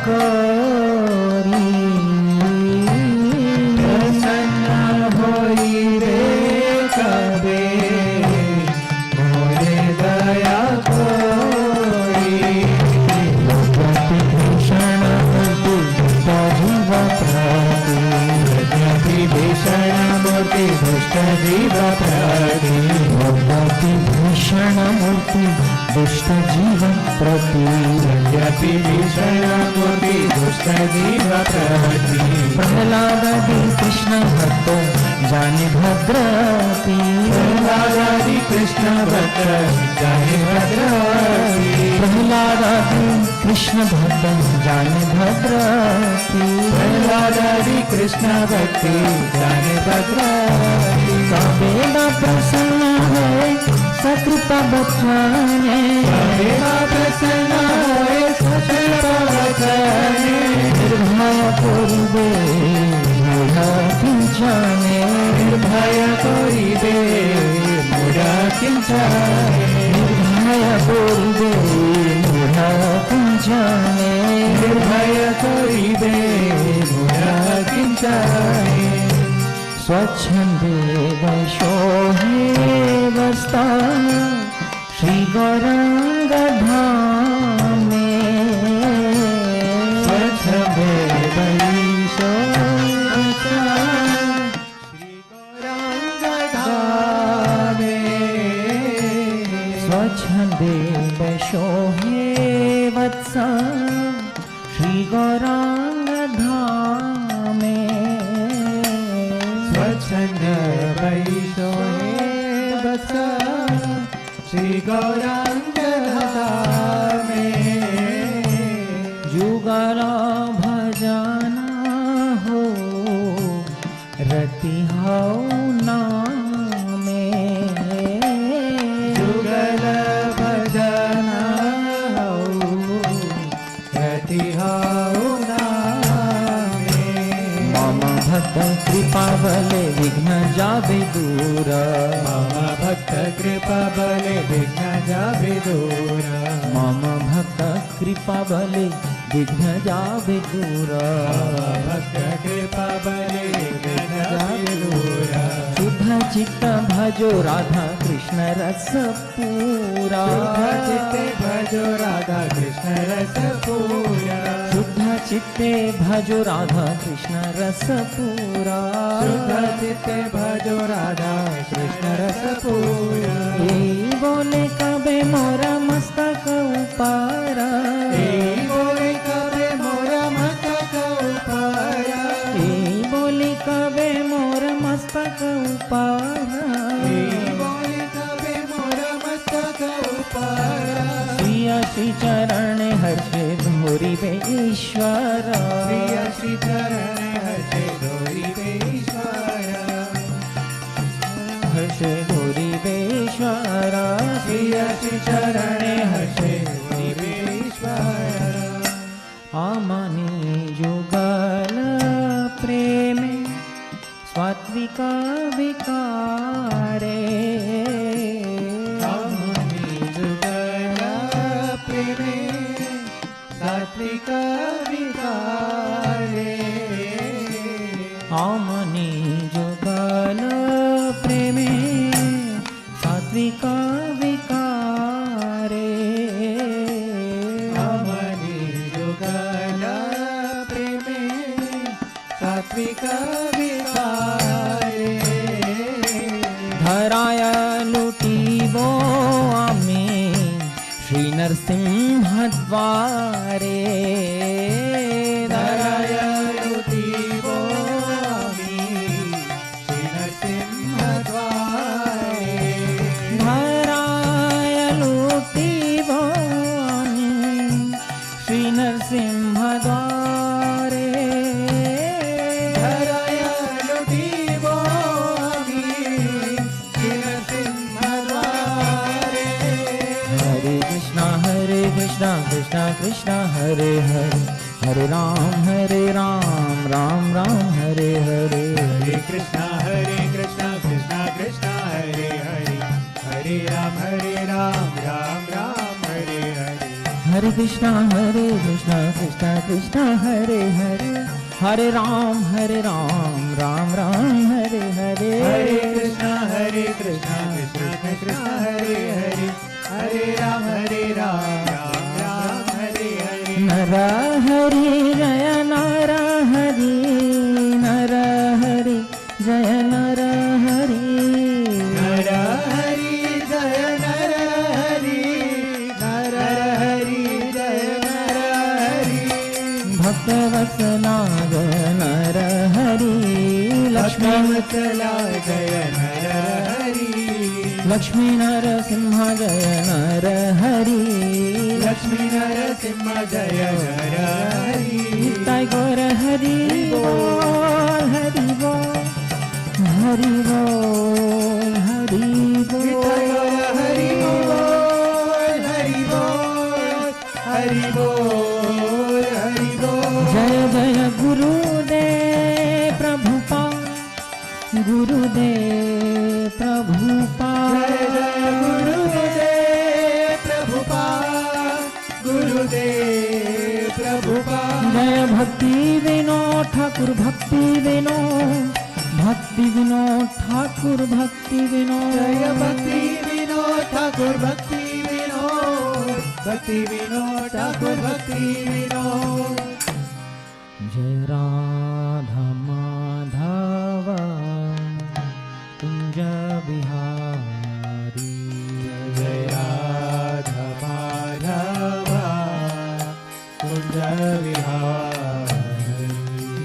करी प्रसन्न होइबे कबे मोरे दया कोरी यद्यपि भीषण मूर्ति दुष्ट जीव प्रति यद्यपि भीषण मूर्ति दुष्ट जीव प्रति यद्यपि भीषण मूर्ति दुष्ट जीव प्रति यद्यपि भीषण मूर्ति दुष्ट जीव प्रति प्रह्लादादि कृष्ण भक्त जाने भद्रति प्रह्लादादि कृष्ण भक्त जाने भद्रति प्रह्लादादि कृष्ण भक्त जाने भद्रति प्रह्लादादि कृष्ण भक्ति जाने भद्रति कबेला प्रसन्न है सकृपा बचाने कबेला प्रसन्न है सकृपा बचाने निर्भय करिबे मूढ़ा किंचने निर्भय करिबे मूढ़ा किंचने निर्भय करिबे मूढ़ा किंचने निर्भय करिबे मूढ़ा किंचने स्वच्छंदे वैशोहे वस्ता श्री गौरांग धामे स्वच्छंदे वैशोहे श्री गौरांग धामे स्वच्छंदे वैशोहे वत्सा श्री गौरांग धामे स्वच्छंद वैशोहे वत्सा श्री गौरांग धामे जुगल भजना हो रति हो नामे जुगल भजना हो रति हो भक्त कृपा बले विघ्न जावे दूर मम भक्त कृपा बले विघ्न जावे दूर मम भक्त कृपा बले विघ्न जावे दूर भक्त कृपा बले विघ्न जावे दूर शुद्ध चित्त भजो राधा कृष्ण रस पूरा शुद्ध चित्ते भजो राधा कृष्ण रस पूरा शुद्ध चित्ते भजो राधा कृष्ण रस पूरा शुद्ध चित्ते भजो राधा कृष्ण रस पूरा बोले कबे मोरा मस्तक उपारा बोले कबे मोरा मस्तक उपारा बोले कबे मोरा मस्तक उपारा बोले कबे मोरा मस्तक उपारा श्री चरण हर्षे धोरी बे ईश्वर श्री चरण हर्षे धोरी बे ईश्वर हर्षे धोरी बे ईश्वर श्री चरण हर्षे धोरी बे ईश्वर आमनि जुगल प्रेमे स्वात्विका विकारे सात्विका विकारे आमनि जुगल प्रेमे सात्विका विकारे आमनि जुगल प्रेमे सात्विका विकारे धराय लुटिबो आमी श्री नरसिंह द्वारे धराय लुटिबो आमी श्री नरसिंह द्वारे धराय लुटिबो आमी श्री नरसिंह द्वारे धराय लुटिबो आमी श्री नरसिंह द्वारे हरे Krishna Krishna Krishna Hare Hare Hare Ram Ram Ram Hare Hare Hare Krishna Krishna Krishna Hare Hare Hare Ram Ram Ram Hare Hare Hare Krishna Krishna Krishna Hare Hare, Hare Ram Ram Ram Hare Hare. Hare Krishna Krishna Krishna Hare Hare, Hare Ram Ram Ram Hare Hare. Nara Hari Jaya Nara Hari, Nara Hari Jaya Nara Hari, Nara Hari Jaya Nara Hari, Nara Hari Jaya Nara Hari. Bhakta Vatsala Jaya Nara Hari, Lakshmi Vatsala Jaya Nara Hari, Lakshmi Narasimha Jaya Nara Hari, Lakshmi Narasimha Jaya Nara Hari. Nitai Gaura Hari Bol, Hari Bol, Hari Bol, Hari Bol. Nitai Gaura Hari Bol, Hari Bol, Hari Bol, Hari Bol. Jaya Jaya Gurudev Prabhupada, Gurudev Prabhupada. Jaya Jaya Gurudev Prabhupada, Gurudev Prabhupada. Jaya Bhakti Vinod Thakur, Bhakti Vinod, Bhakti Vinod Thakur, Bhakti Vinod. Jaya Bhakti Vinod Thakur, Bhakti Vinod, Bhakti Vinod Thakur, Bhakti Vinod. Jaya Radha Madhava Kunja Bihari, Jaya Radha Madhava Kunja Vihari.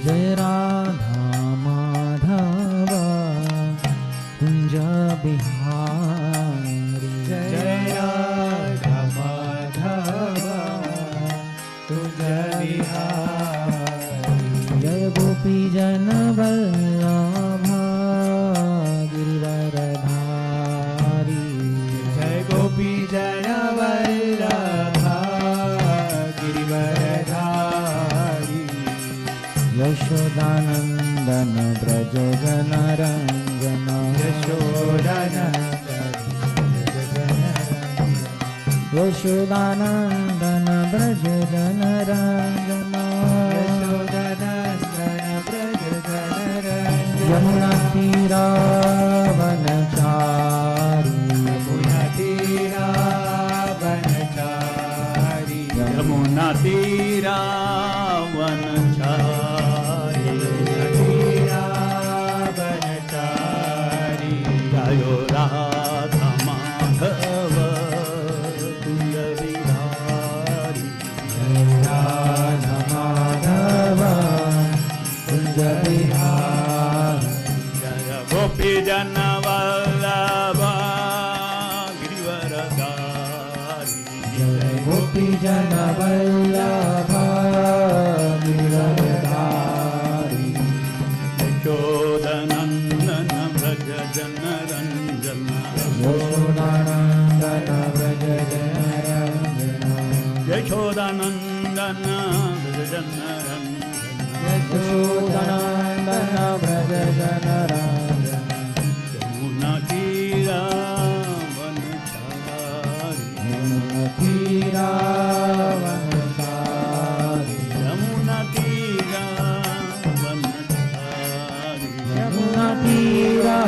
Jaya Radha Madhava Kunja Bihari, Jaya Radha Madhava Kunja Vihari. Jaya Gopi Jana Vallabha Girivaradhari, Jai Gopi Jana Vallabha Girivaradhari. Yashodanandana Braja Jana Ranjana, Yashodanandana Braja Jana Ranjana, Yamuna Tira Vanachari, Yamuna Tira Vanachari, Jayo Radha Madhava Kunja Vihari. Radha Madhava Kunja Vihari, Jaya Gopi Jana Vallabha Girivaradhari. Jaya Gopi Jana Vallabha Girivaradhari, Yashodanandana Braja Jana Ranjana, Yashodanandana Braja Jana Ranjana, Yashodanandana Braja Jana Ranjana. Yashodanandana Braja Jana Ranjana, Yamuna Tira Vanachari, Yamuna Tira Vanachari, Yamuna Tira Vanachari. Yamuna Tira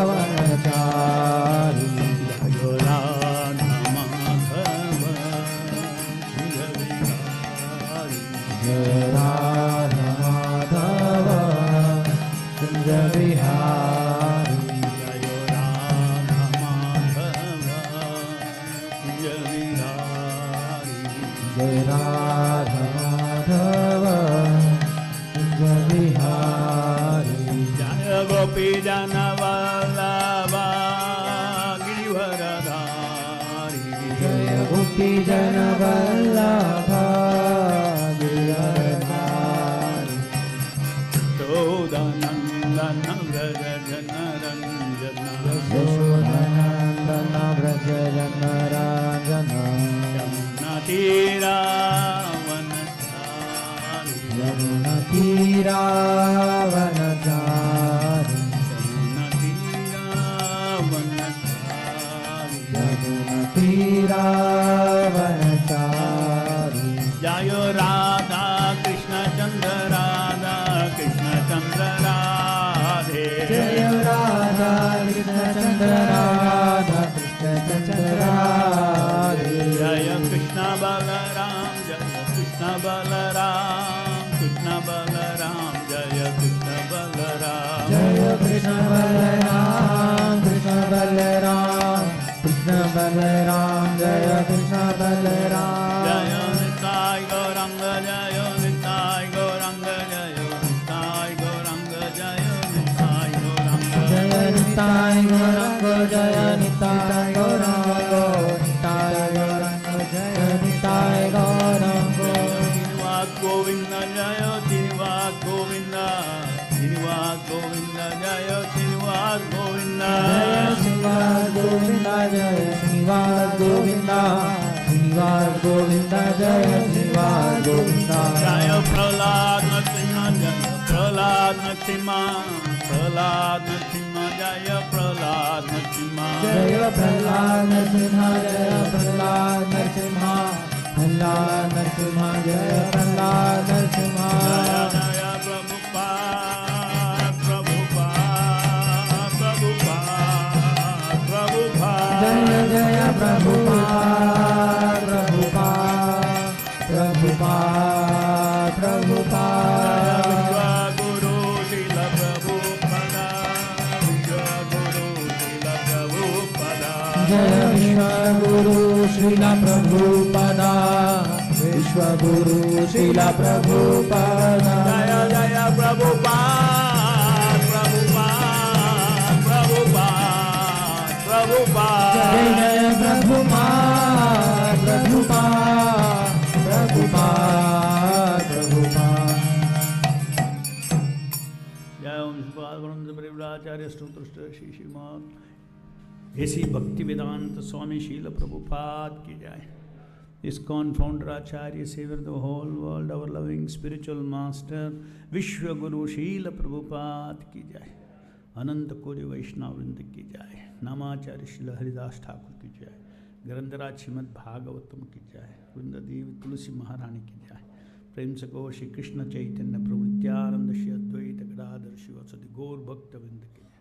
Vanachari, Jayo Radha Madhava Kunja Vihari. Jaya Radha Madhava Kunja Vihari, Jayo Radha Madhava Kunja Vihari. Jaya Radha Madhava Kunja Vihari, Jaya Gopi Jana Vallabha Girivaradhari. Jaya Gopi Jana Vallabha Girivaradhari, Yashodanandana Braja Jana Ranjana, Yashodanandana Braja Jana Ranjana, Yamuna Tira Vanachari. Yamuna Tira Vanachari, Yamuna Tira Vanachari. Yamuna Tira Vanachari, Krishna Balaram, Jaya Krishna Balaram, Krishna Balaram, Jaya Krishna Balaram, Jaya Krishna Balaram, Krishna Balaram, Krishna Balaram, Jaya Krishna Balaram. Jaya Nitai Gauranga, Jaya Nitai Gauranga, Jaya Nitai Gauranga, Jaya Nitai Gauranga, Jaya Nitai Gauranga, Jaya Nitai Gauranga, Nitai Gauranga, Jaya Nitai Gauranga. Srinivas Govinda, Jaya Srinivas Govinda, Srinivas Govinda, Jaya Srinivas Govinda, Jaya Srinivas Govinda, Jaya Srinivas Govinda, Srinivas Govinda, Jaya Srinivas Govinda. Jaya Prahlada Narasimha, Jaya Prahlada Narasimha, Prahlada Narasimha, Jaya Prahlada Narasimha, Jaya Prahlada Narasimha, Jaya Prahlada Narasimha, Prahlada Narasimha, Jaya Prahlada Narasimha. Jaya Jaya Prabhupada, Prabhupada, Prabhupada, Prabhupada, Jaya Jaya Prabhupada, Prabhupada, Prabhupada, Jaya Guru Srila Prabhupada, Jaya Guru Srila Prabhupada, Jaya Vishwa Guru Srila Prabhupada, Vishwa Guru Srila Prabhupada. Jaya Jaya Prabhupada, Prabhupada, Prabhupada, Prabhupada. Jai Jai Prabhupada, Prabhupada, Prabhupada, Prabhupada. जय ओम श्रीपाद परिव्राचार्य स्तोत्र श्री श्रीमद ऐसी भक्ति वेदांत स्वामी शील प्रभुपाद की जय. ISKCON founder Acharya Savior the whole world, our loving spiritual master Vishwa Guru Srila Prabhupada की जय. अनंत कोटि वैष्णव वृंद की जय. नामाचार्य श्री हरिदास ठाकुर की जय. ग्रंथराज श्रीमद भागवतम की जय. वृंद देवी तुलसी महारानी की जय. प्रेम से गो श्री कृष्ण चैतन्य प्रभु नित्यानंद श्री अद्वैत गदाधर शिवासदि गौर भक्त वृंद की जय.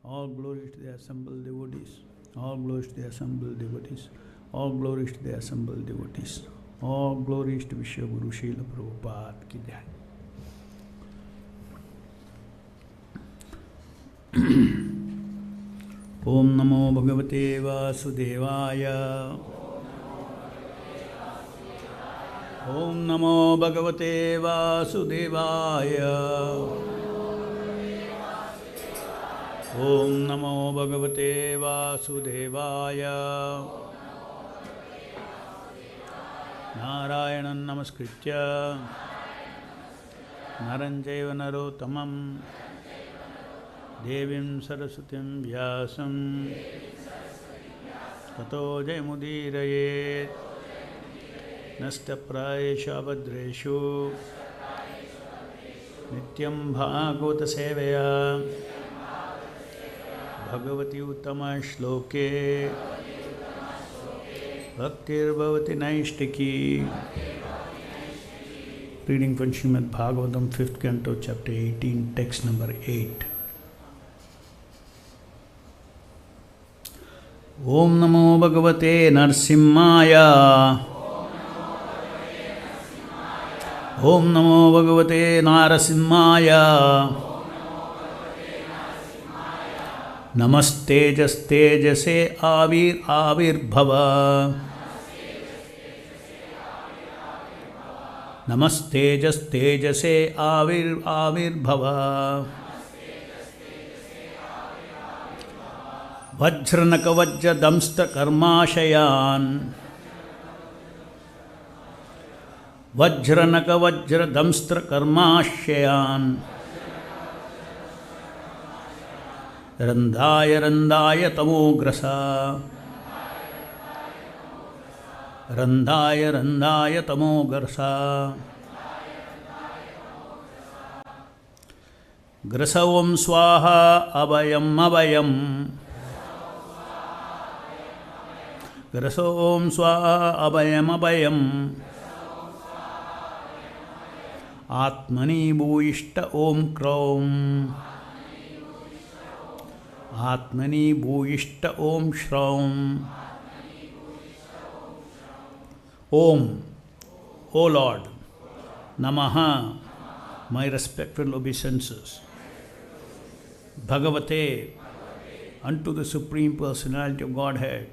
All glories to the assembled devotees. All glories to the assembled devotees. All glories to the assembled devotees. All glories to Vishwa Guru Srila Prabhupada की जय. ओम नमो भगवते वासुदेवाय. ओम नमो भगवते वासुदेवाय. ओम नमो भगवते वासुदेवाय. नारायणं नमस्कृत्य नरं चैव नरोत्तमं देवीं सरस्वतीं व्यासं ततो जयमुदीरयेत्. नष्टप्रायेषु अभद्रेषु नित्यं भागवतसेवया Bhagwati उत्तमश्लोके भक्तिर्भवति नैष्टिकी. Reading from Srimad Bhagavatam, 5th Canto, Chapter 18, Text number 8. Om Namo Bhagavate Narasimhaya. Om Namo Bhagavate Narasimhaya. Namaste Avirbhava. Namaste Tejase Avirbhava. Vajranaka Vajra Damstra Karmashayan. Vajranaka Vajra Damstra Karmashayan. Randaya Tamograsa. Randaya Tamograsa. Grasavam Swaha Abhayam. Grasom Swaha Abhayam. Atmani Bhuishta Om Kraum. Atmani Bhuishta Om Shraum. Om, O Lord, Namaha, my respectful obeisances. Bhagavate, unto the Supreme Personality of Godhead,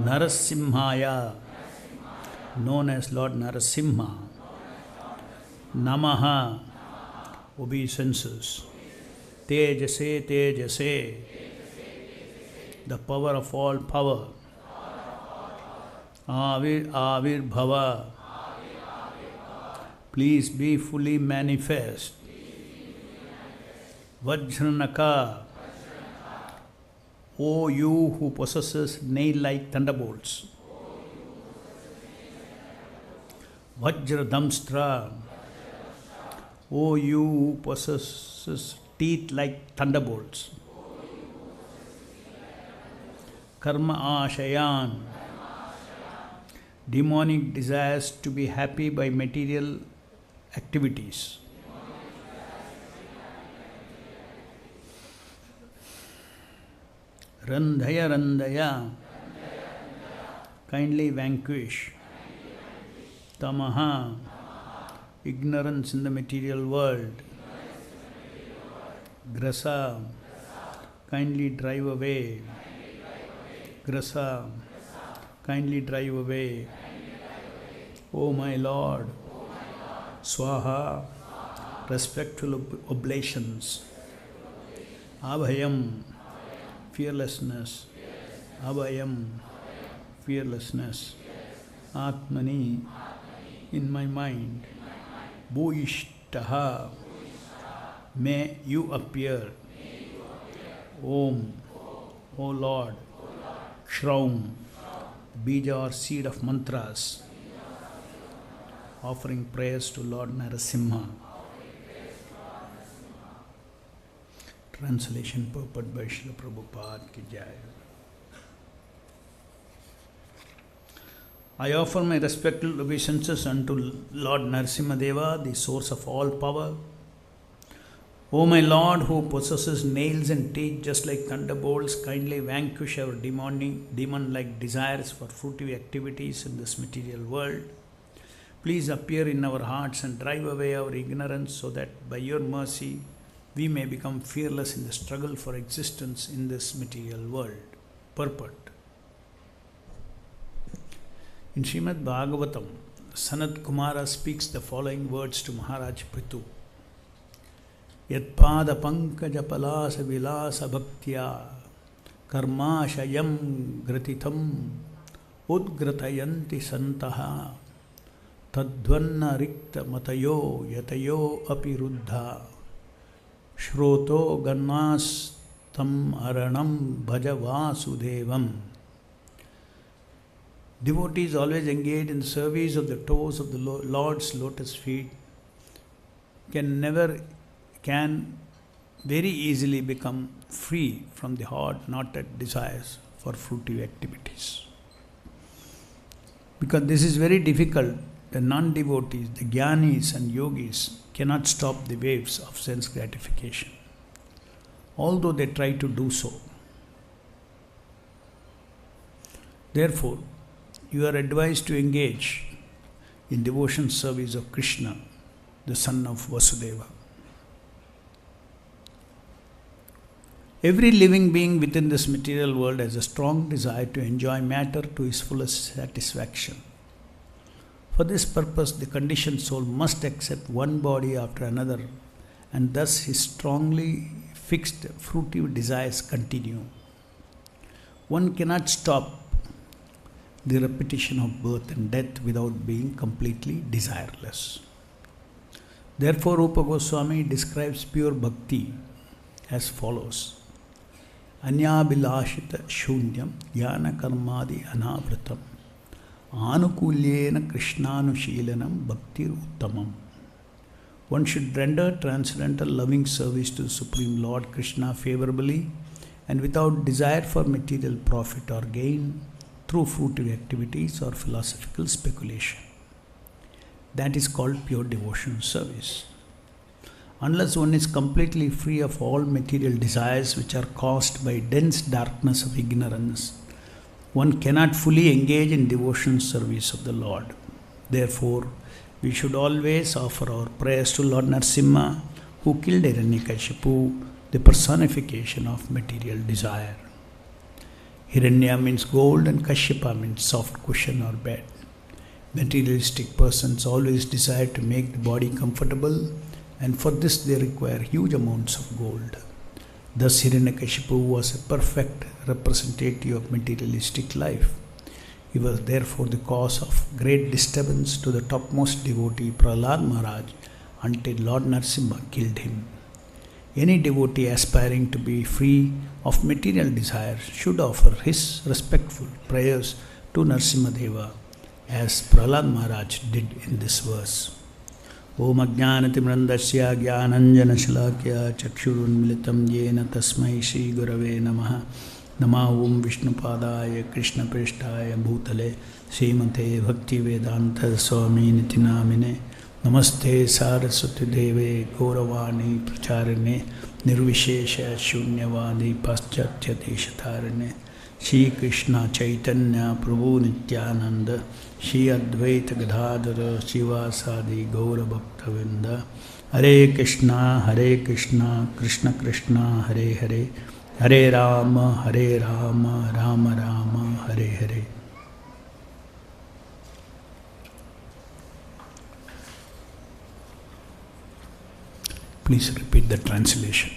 Narasimhaya, known as Lord Narasimha, Namaha, obeisances. Tejase, Tejase, the power of all power. Avir, Avir Bhava, please be fully manifest. Vajranaka, O you who possesses nail-like thunderbolts. Vajradamstra, O you who possesses teeth-like thunderbolts. Karma Ashayan, demonic desires to be happy by material activities. Randhaya Randhaya, kindly vanquish. Tamaha, ignorance in the material world. Grasa, kindly drive away. Grasa, kindly drive away. O my Lord, Swaha, respectful oblations. Abhayam, fearlessness. Abhayam, fearlessness. Atmani, in my mind. Bhuishtaha, may you appear. Om, O Lord, Shraum, bija or seed of mantras, offering prayers to Lord Narasimha. Translation purport by Srila Prabhupada ki jai. I offer my respectful obeisances unto Lord Narasimha Deva, the source of all power. O my Lord, who possesses nails and teeth just like thunderbolts, kindly vanquish our demon-like desires for fruitive activities in this material world. Please appear in our hearts and drive away our ignorance so that by your mercy we may become fearless in the struggle for existence in this material world. Purport. In Srimad Bhagavatam, Sanat Kumara speaks the following words to Maharaj Prithu. Yatpada pankaja palasa vilasa bhaktya karmashayam gratitam udgratayanti santaha tadvanna rikta matayo yatayo apiruddha shroto gannas tam aranam bhaja vasudevam. Devotees always engaged in service of the toes of the Lord's lotus feet can very easily become free from the hot, knotted desires for fruitive activities. Because this is very difficult, the non-devotees, the jnanis and yogis cannot stop the waves of sense gratification, although they try to do so. Therefore, you are advised to engage in devotion service of Krishna, the son of Vasudeva. Every living being within this material world has a strong desire to enjoy matter to his fullest satisfaction. For this purpose, the conditioned soul must accept one body after another, and thus his strongly fixed fruitive desires continue. One cannot stop the repetition of birth and death without being completely desireless. Therefore, Rupa Goswami describes pure bhakti as follows. Anyabilashita shunyam jnana karmadi anavritam anukulyena krishnanushilanam bhaktir uttamam. One should render transcendental loving service to the Supreme Lord Krishna favorably and without desire for material profit or gain through fruitive activities or philosophical speculation. That is called pure devotional service. Unless one is completely free of all material desires which are caused by dense darkness of ignorance, one cannot fully engage in devotion service of the Lord. Therefore, we should always offer our prayers to Lord Narasimha, who killed Hiranyakashipu, the personification of material desire. Hiranya means gold and Kashyapa means soft cushion or bed. Materialistic persons always desire to make the body comfortable, and for this they require huge amounts of gold. Thus Hiranyakashipu was a perfect representative of materialistic life. He was therefore the cause of great disturbance to the topmost devotee Prahlada Maharaj until Lord Narasimha killed him. Any devotee aspiring to be free of material desire should offer his respectful prayers to Narasimha Deva, as Prahlada Maharaj did in this verse. Om Ajnanatimrandasya Jnananjana Shalakya Chakshurunmilitam Yena Tasmai Shri Gurave Namaha Nama Om Vishnupadaya Krishna Prishtaya Bhutale Srimate Bhakti Vedanta Swami Nitinamine Namaste Saraswati Deve Gauravani Pracharane Nirvishesha Shunyavadi Paschatya Deshatarane Shri Krishna Chaitanya Prabhu Nityananda Shri Advaita Gadadhara Shivasadi Gaura Bhaktavinda Hare Krishna Krishna Krishna Hare Hare Hare Rama Rama Rama Hare Hare. Please repeat the translation.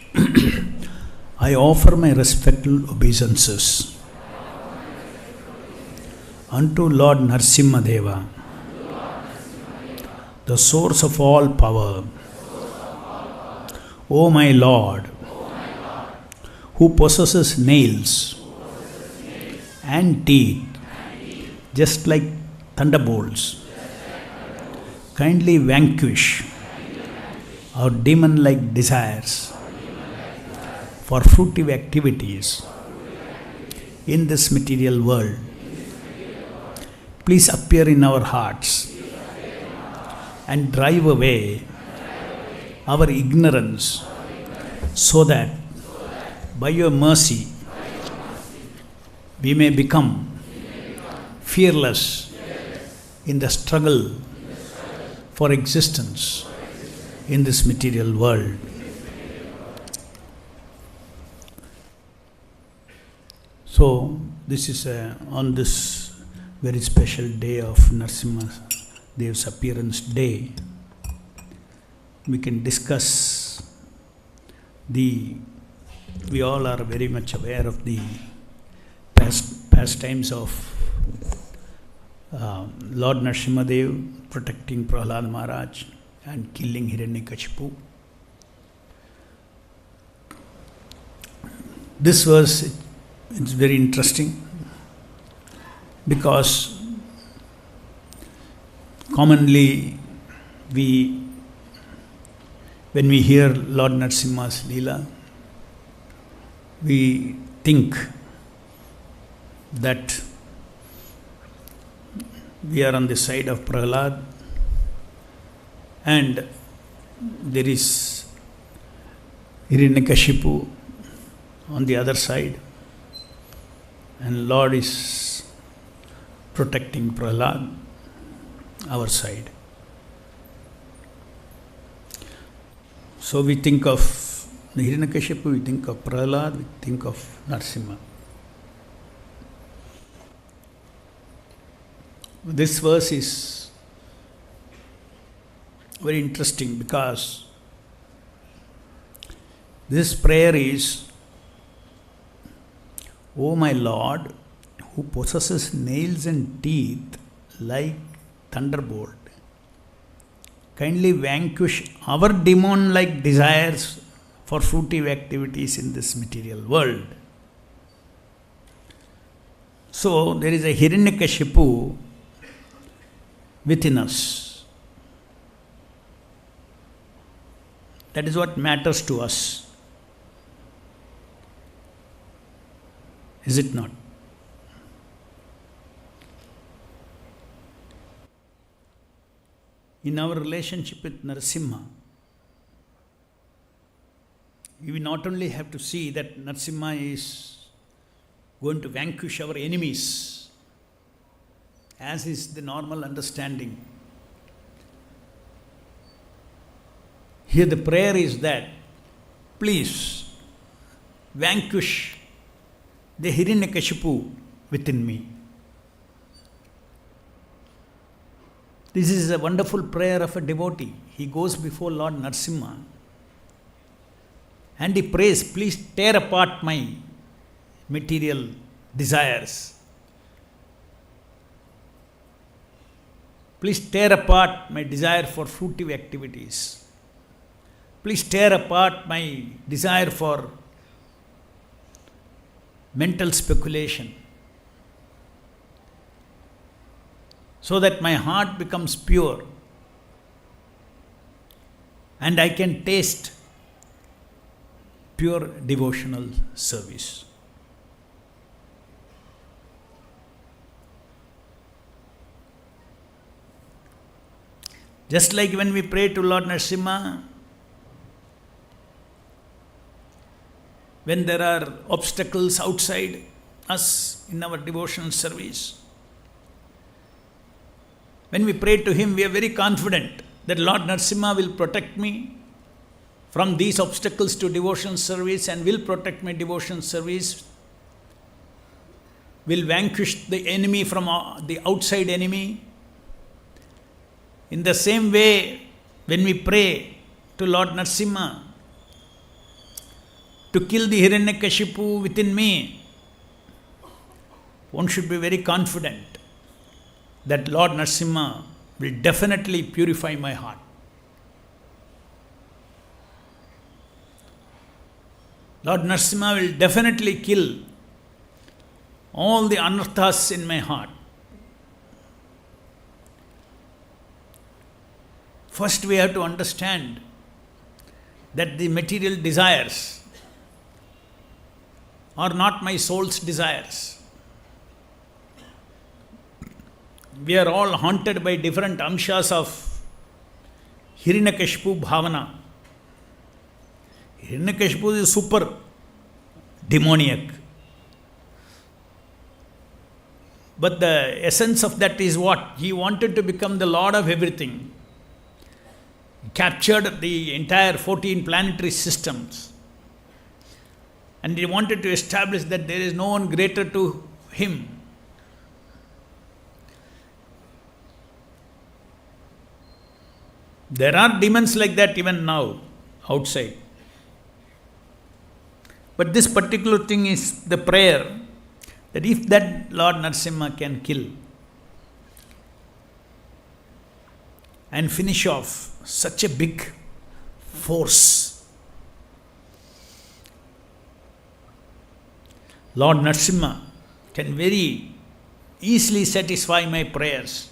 I offer my respectful obeisances unto Lord Narasimha Deva, the source of all power. O my Lord, who possesses nails and teeth just like thunderbolts, kindly vanquish our demon-like desires for fruitive activities in this material world. Please appear in our hearts and drive away our ignorance, so that by your mercy we may become fearless in the struggle for existence in this material world. So, this is on this very special day of Narasimha Dev's appearance day, we can discuss we all are very much aware of the pastimes of Lord Narasimha Dev protecting Prahlada Maharaj and killing Hiranyakashipu. This verse is very interesting because commonly when we hear Lord Narasimha's Leela, we think that we are on the side of Prahlada and there is Hiranyakashipu on the other side, and Lord is protecting Prahlada, our side. So we think of the Hiranyakashipu, we think of Prahlada, we think of Narasimha. This verse is very interesting because this prayer is, O my Lord, who possesses nails and teeth like thunderbolt, kindly vanquish our demon-like desires for fruitive activities in this material world. So there is a Hiranyakashipu within us. That is what matters to us. Is it not? In our relationship with Narasimha, we not only have to see that Narasimha is going to vanquish our enemies, as is the normal understanding. Here the prayer is that, please vanquish the Hiranyakashipu within me. This is a wonderful prayer of a devotee. He goes before Lord Narasimha and he prays, please tear apart my material desires. Please tear apart my desire for fruitive activities. Please tear apart my desire for mental speculation, so that my heart becomes pure and I can taste pure devotional service. Just like when we pray to Lord Narasimha, when there are obstacles outside us in our devotional service, when we pray to Him, we are very confident that Lord Narasimha will protect me from these obstacles to devotional service and will protect my devotional service, will vanquish the enemy from the outside enemy. In the same way, when we pray to Lord Narasimha to kill the Hiranyakashipu within me, one should be very confident that Lord Narasimha will definitely purify my heart. Lord Narasimha will definitely kill all the anarthas in my heart. First, we have to understand that the material desires are not my soul's desires. We are all haunted by different amshas of Hiranyakashipu bhavana. Hiranyakashipu is super demoniac. But the essence of that is what? He wanted to become the Lord of everything. He captured the entire 14 planetary systems. And he wanted to establish that there is no one greater to him. There are demons like that even now, outside. But this particular thing is the prayer that if that Lord Narasimha can kill and finish off such a big force, Lord Narasimha can very easily satisfy my prayers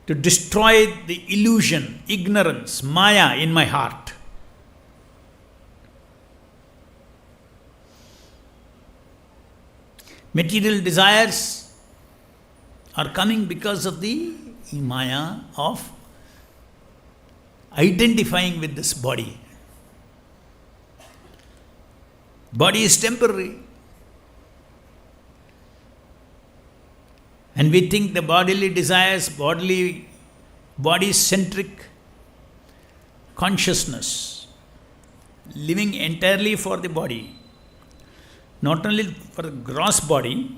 to destroy the illusion, ignorance, maya in my heart. Material desires are coming because of the maya of identifying with this body. Body is temporary. And we think the bodily desires, body-centric consciousness, living entirely for the body, not only for the gross body,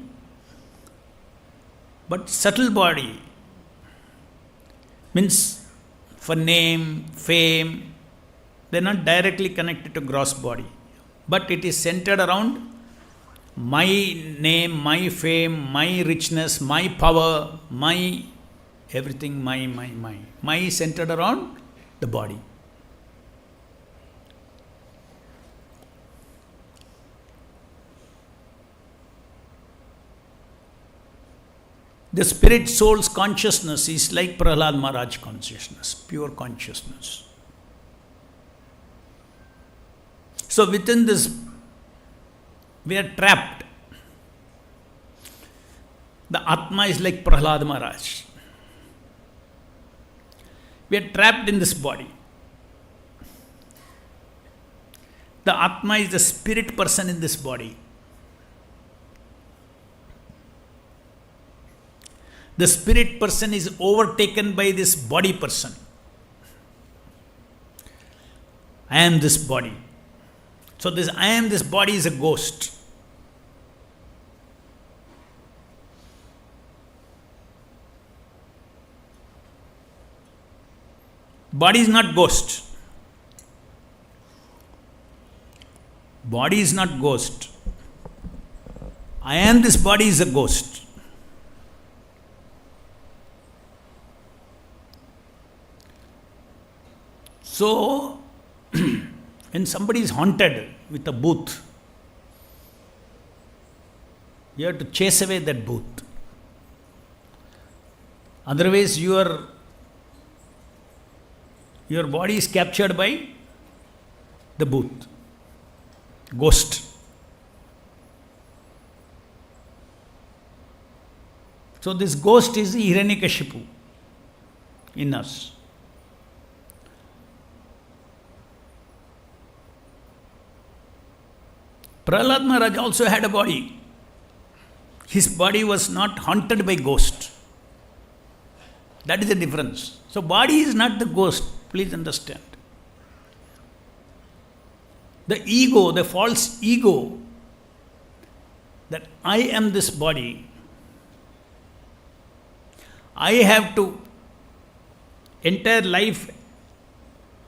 but subtle body, means for name, fame, they are not directly connected to gross body, but it is centered around my name, my fame, my richness, my power, my everything, my. My is centered around the body. The spirit soul's consciousness is like Prahlada Maharaj consciousness, pure consciousness. So within this, we are trapped. The Atma is like Prahlada Maharaj. We are trapped in this body. The Atma is the spirit person in this body. The spirit person is overtaken by this body person. I am this body. So this I am this body is a ghost. Body is not ghost. Body is not ghost. I am this body is a ghost. So, when somebody is haunted with a booth, you have to chase away that booth. Otherwise, your body is captured by the booth, ghost. So this ghost is Hiranyakashipu in us. Prahlada Maharaj also had a body. His body was not haunted by ghost. That is the difference. So body is not the ghost, please understand. The ego, the false ego, that I am this body, I have to, entire life,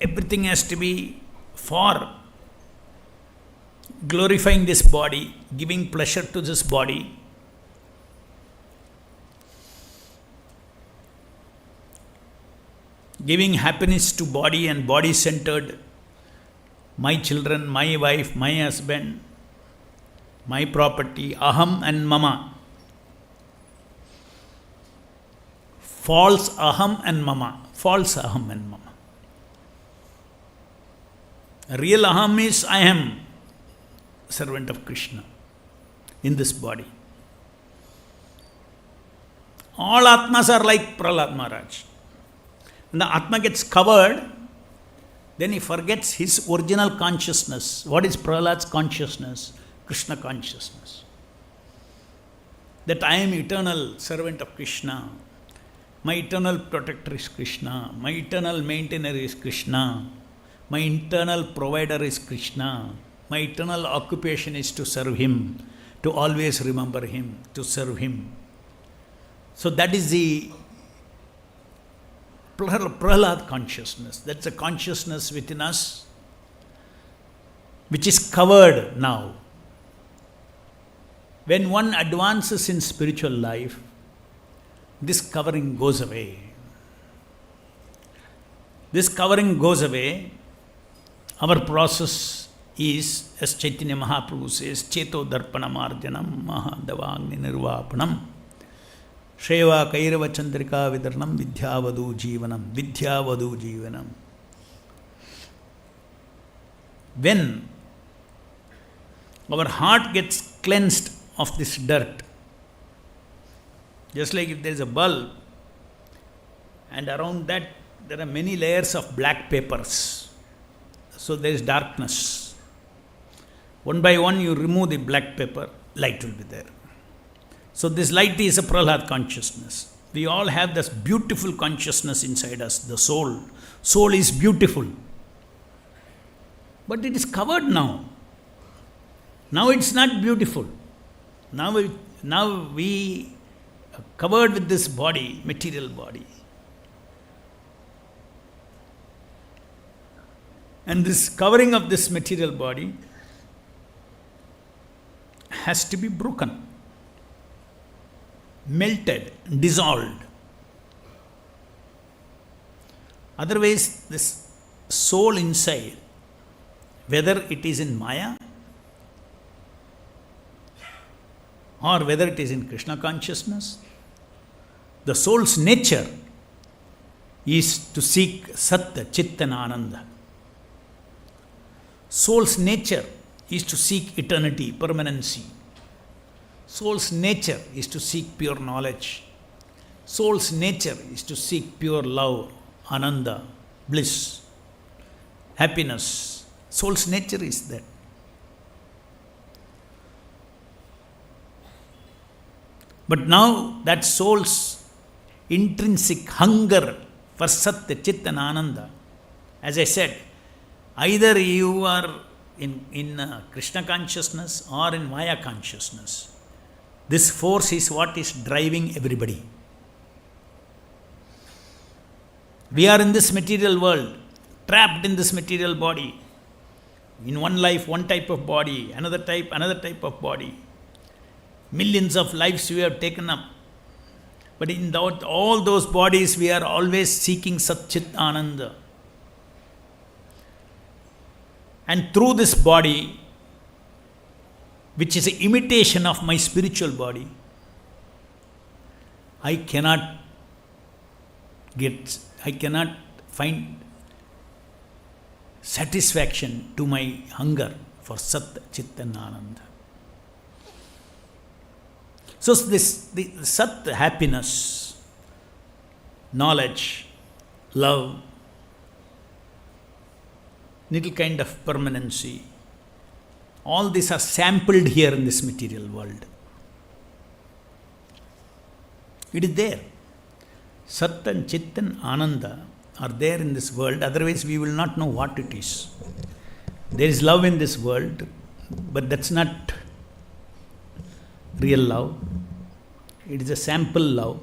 everything has to be for glorifying this body, giving pleasure to this body. Giving happiness to body and body centered, my children, my wife, my husband, my property, aham and mama. False aham and mama. False aham and mama. Real aham is I am servant of Krishna in this body. All Atmas are like Prahlada Maharaj. When the Atma gets covered, then he forgets his original consciousness. What is Prahlada's consciousness? Krishna consciousness. That I am eternal servant of Krishna. My eternal protector is Krishna. My eternal maintainer is Krishna. My eternal provider is Krishna. My eternal occupation is to serve Him, to always remember Him, to serve Him. So that is the Prahlada consciousness. That's a consciousness within us which is covered now. When one advances in spiritual life, this covering goes away. This covering goes away. Our process is, as Chaitanya Mahaprabhu says, Cheto Darpana Marjanam Mahadavagni Nirvapanam Sheva Kairava Chandrika Vidarnam Vidyavadu Jivanam. Vidyavadu Jivanam. When our heart gets cleansed of this dirt, just like if there is a bulb and around that there are many layers of black papers, so there is darkness. One by one you remove the black paper, light will be there. So this light is a Prahlada consciousness. We all have this beautiful consciousness inside us, the soul. Soul is beautiful. But it is covered now. Now it's not beautiful. Now we are covered with this body, material body. And this covering of this material body has to be broken, melted, dissolved. Otherwise, this soul inside, whether it is in Maya or whether it is in Krishna consciousness, the soul's nature is to seek Satya, Chitta and Ananda. Soul's nature is to seek eternity, permanency. Soul's nature is to seek pure knowledge. Soul's nature is to seek pure love, Ananda, bliss, happiness. Soul's nature is that. But now that soul's intrinsic hunger for Sat, Chit and Ananda. As I said, either you are in Krishna consciousness or in Maya consciousness. This force is what is driving everybody. We are in this material world, trapped in this material body. In one life, one type of body, another type of body. Millions of lives we have taken up. But in all those bodies, we are always seeking Sat Chit Ananda. And through this body, which is an imitation of my spiritual body, I cannot find satisfaction to my hunger for Sat, Chit and Ananda. So the Sat, happiness, knowledge, love, little kind of permanency, all these are sampled here in this material world. It is there. Sat and Chit and Ananda are there in this world, otherwise we will not know what it is. There is love in this world, but that's not real love. It is a sample love.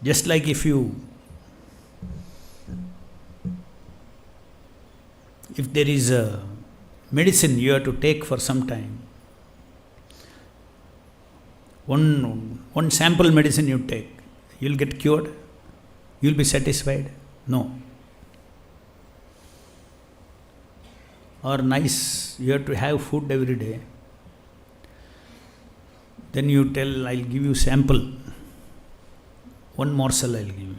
Just like if there is a medicine you have to take for some time, one sample medicine you take, you will get cured? You will be satisfied? No. Or nice, you have to have food every day. Then you tell, I'll give you sample. One morsel I'll give you.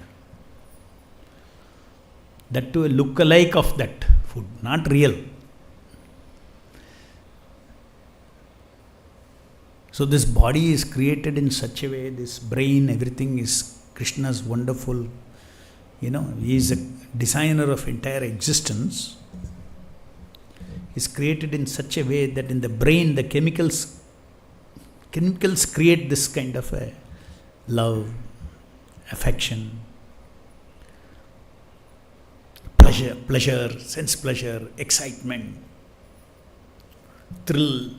That to a look-alike of that food, not real. So this body is created in such a way, this brain, everything is Krishna's wonderful, he is a designer of entire existence. Is created in such a way that in the brain the chemicals create this kind of a love, affection, pleasure, sense pleasure, excitement, thrill.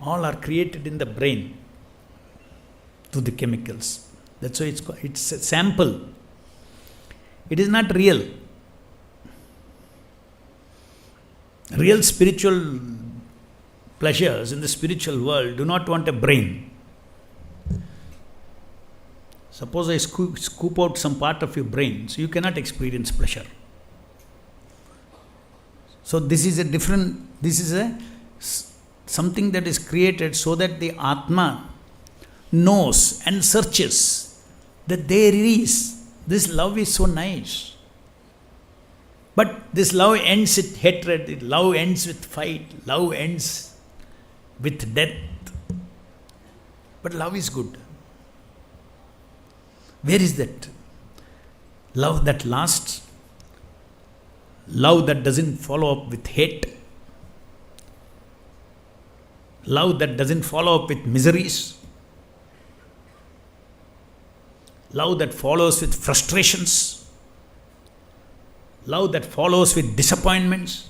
All are created in the brain through the chemicals. That's why it's a sample. It is not real. Real spiritual pleasures in the spiritual world do not want a brain. Suppose I scoop out some part of your brain, so you cannot experience pleasure. So this is something that is created so that the Atma knows and searches that there is, this love is so nice. But this love ends with hatred, love ends with fight, love ends with death. But love is good. Where is that? Love that lasts, love that doesn't follow up with hate, love that doesn't follow up with miseries, love that follows with frustrations, love that follows with disappointments.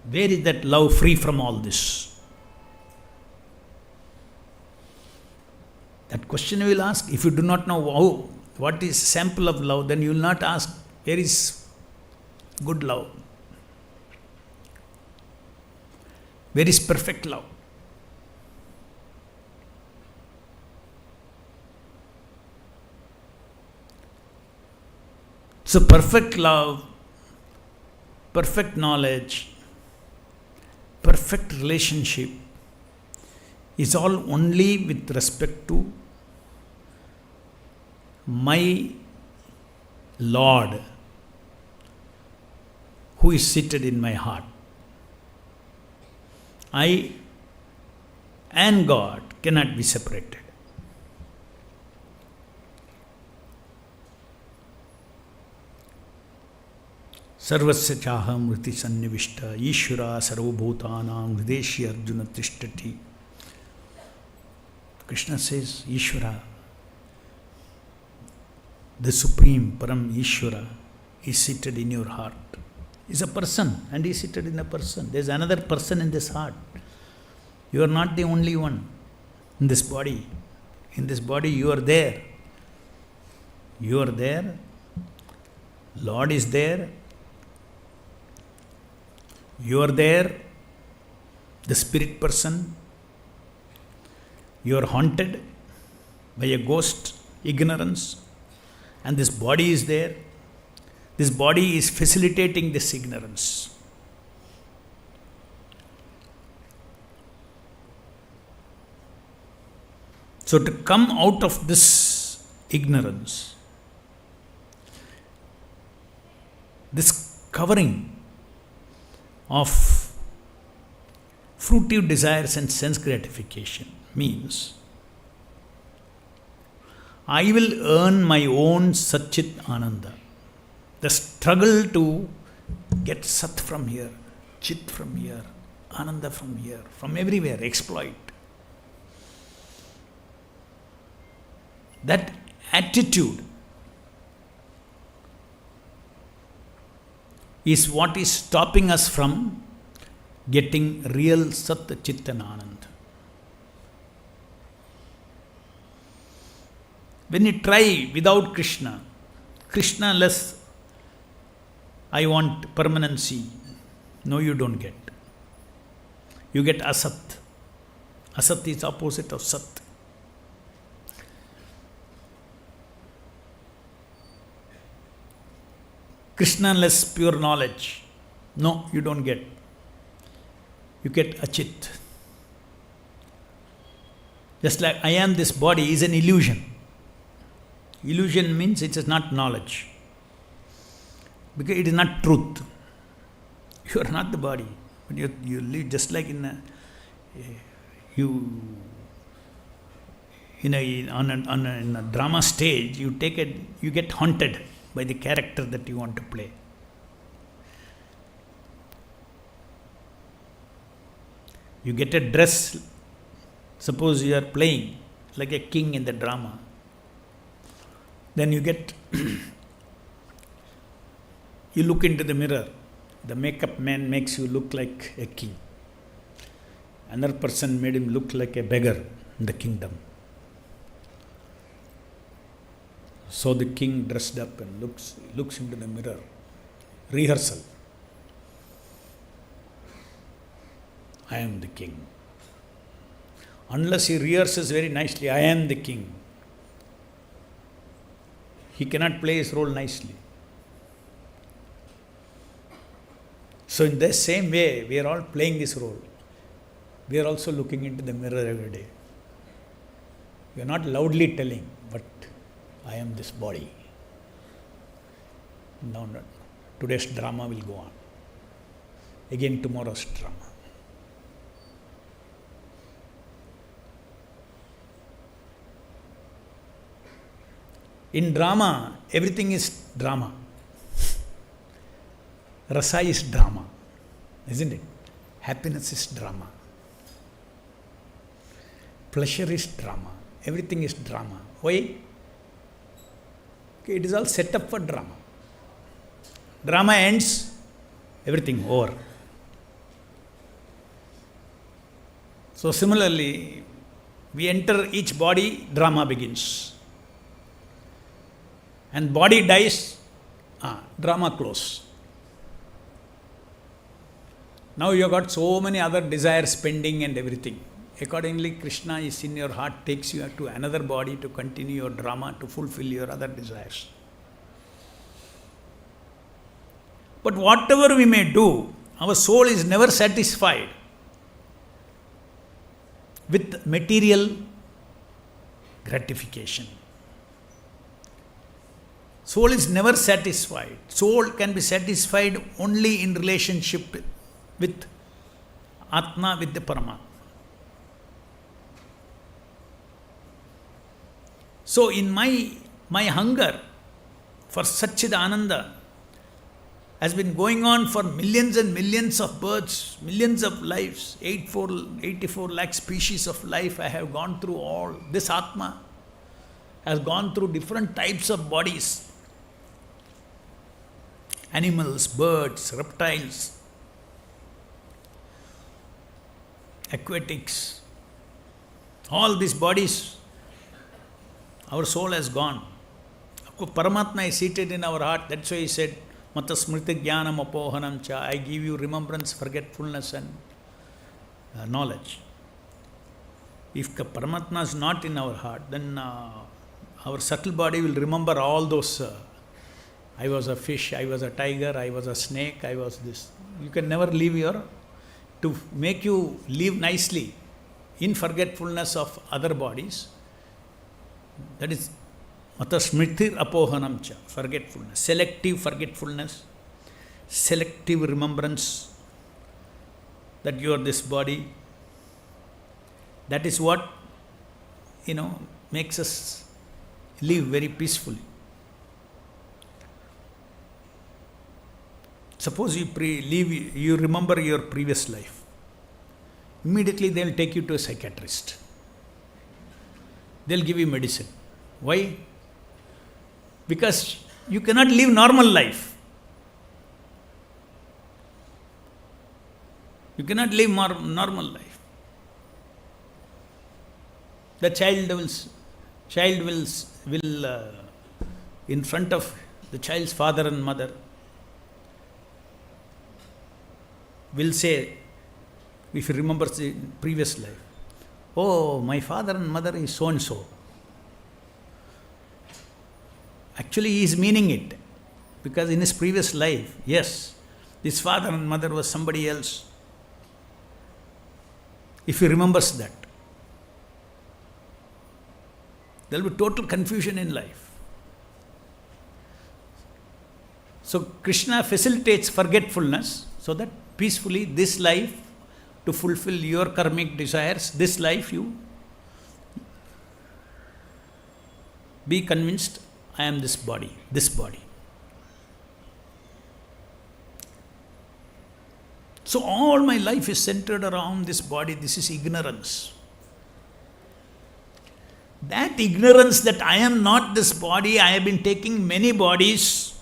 Where is that love free from all this? That question you will ask. If you do not know what is sample of love, then you will not ask where is good love, where is perfect love. So perfect love, perfect knowledge, perfect relationship is all only with respect to my Lord who is seated in my heart. I and God cannot be separated. Sarvasya chaham riti sannivishta Ishvara sarvabhutanam hrideshi Arjuna tishtati. Krishna says, Ishvara, the Supreme Param Ishvara, is seated in your heart. Is a person, and he is seated in a person. There is another person in this heart. You are not the only one in this body. In this body, you are there. You are there. Lord is there. You are there. The spirit person. You are haunted by a ghost, ignorance, and this body is there. This body is facilitating this ignorance. So to come out of this ignorance, this covering of fruitive desires and sense gratification means I will earn my own Satchit Ananda. The struggle to get Sat from here, Chit from here, Ananda from here, from everywhere, exploit. That attitude is what is stopping us from getting real Sat, Chit and Ananda. When you try without Krishna, Krishna less, I want permanency. No, you don't get. You get Asat. Asat is opposite of Sat. Krishna less pure knowledge. No, you don't get. You get Achit. Just like I am this body is an illusion. Illusion means it is not knowledge. Because it is not truth. You are not the body. When you live just like on a drama stage, you get haunted by the character that you want to play. You get a dress, suppose you are playing like a king in the drama. Then you look into the mirror. The makeup man makes you look like a king. Another person made him look like a beggar in the kingdom. So the king dressed up and looks into the mirror. Rehearsal. I am the king. Unless he rehearses very nicely, I am the king, he cannot play his role nicely. So in the same way, we are all playing this role. We are also looking into the mirror every day. We are not loudly telling, but I am this body. No, today's drama will go on. Again tomorrow's drama. In drama, everything is drama. Rasa is drama, isn't it? Happiness is drama. Pleasure is drama. Everything is drama. Why? Okay, it is all set up for drama. Drama ends, everything over. So similarly, we enter each body, drama begins. And body dies, drama close. Now you have got so many other desires pending and everything. Accordingly, Krishna is in your heart, takes you to another body to continue your drama, to fulfill your other desires. But whatever we may do, our soul is never satisfied with material gratification. Soul is never satisfied. Soul can be satisfied only in relationship with Atma, with the Paramatma. So in my hunger for Satchidananda, has been going on for millions and millions of births, millions of lives, 84 lakh species of life. I have gone through all. This Atma has gone through different types of bodies. Animals, birds, reptiles, aquatics, all these bodies, our soul has gone. Paramatma is seated in our heart. That's why he said, Mata smriti jnanam apohanam cha. I give you remembrance, forgetfulness and knowledge. If Paramatma is not in our heart, then our subtle body will remember all those. I was a fish, I was a tiger, I was a snake, I was this. You can never leave to make you live nicely in forgetfulness of other bodies. That is Mata smritir apohanam cha, forgetfulness, selective forgetfulness, selective remembrance that you are this body. That is what, makes us live very peacefully. Suppose you remember your previous life. Immediately they will take you to a psychiatrist. They will give you medicine. Why? Because you cannot live normal life. You cannot live normal life. The child will in front of the child's father and mother, will say, if he remembers the previous life, oh, my father and mother is so and so. Actually, he is meaning it, because in his previous life, yes, his father and mother was somebody else. If he remembers that, there will be total confusion in life. So Krishna facilitates forgetfulness so that peacefully this life, to fulfill your karmic desires, this life you be convinced, I am this body, this body. So all my life is centered around this body. This is ignorance. That ignorance that I am not this body, I have been taking many bodies.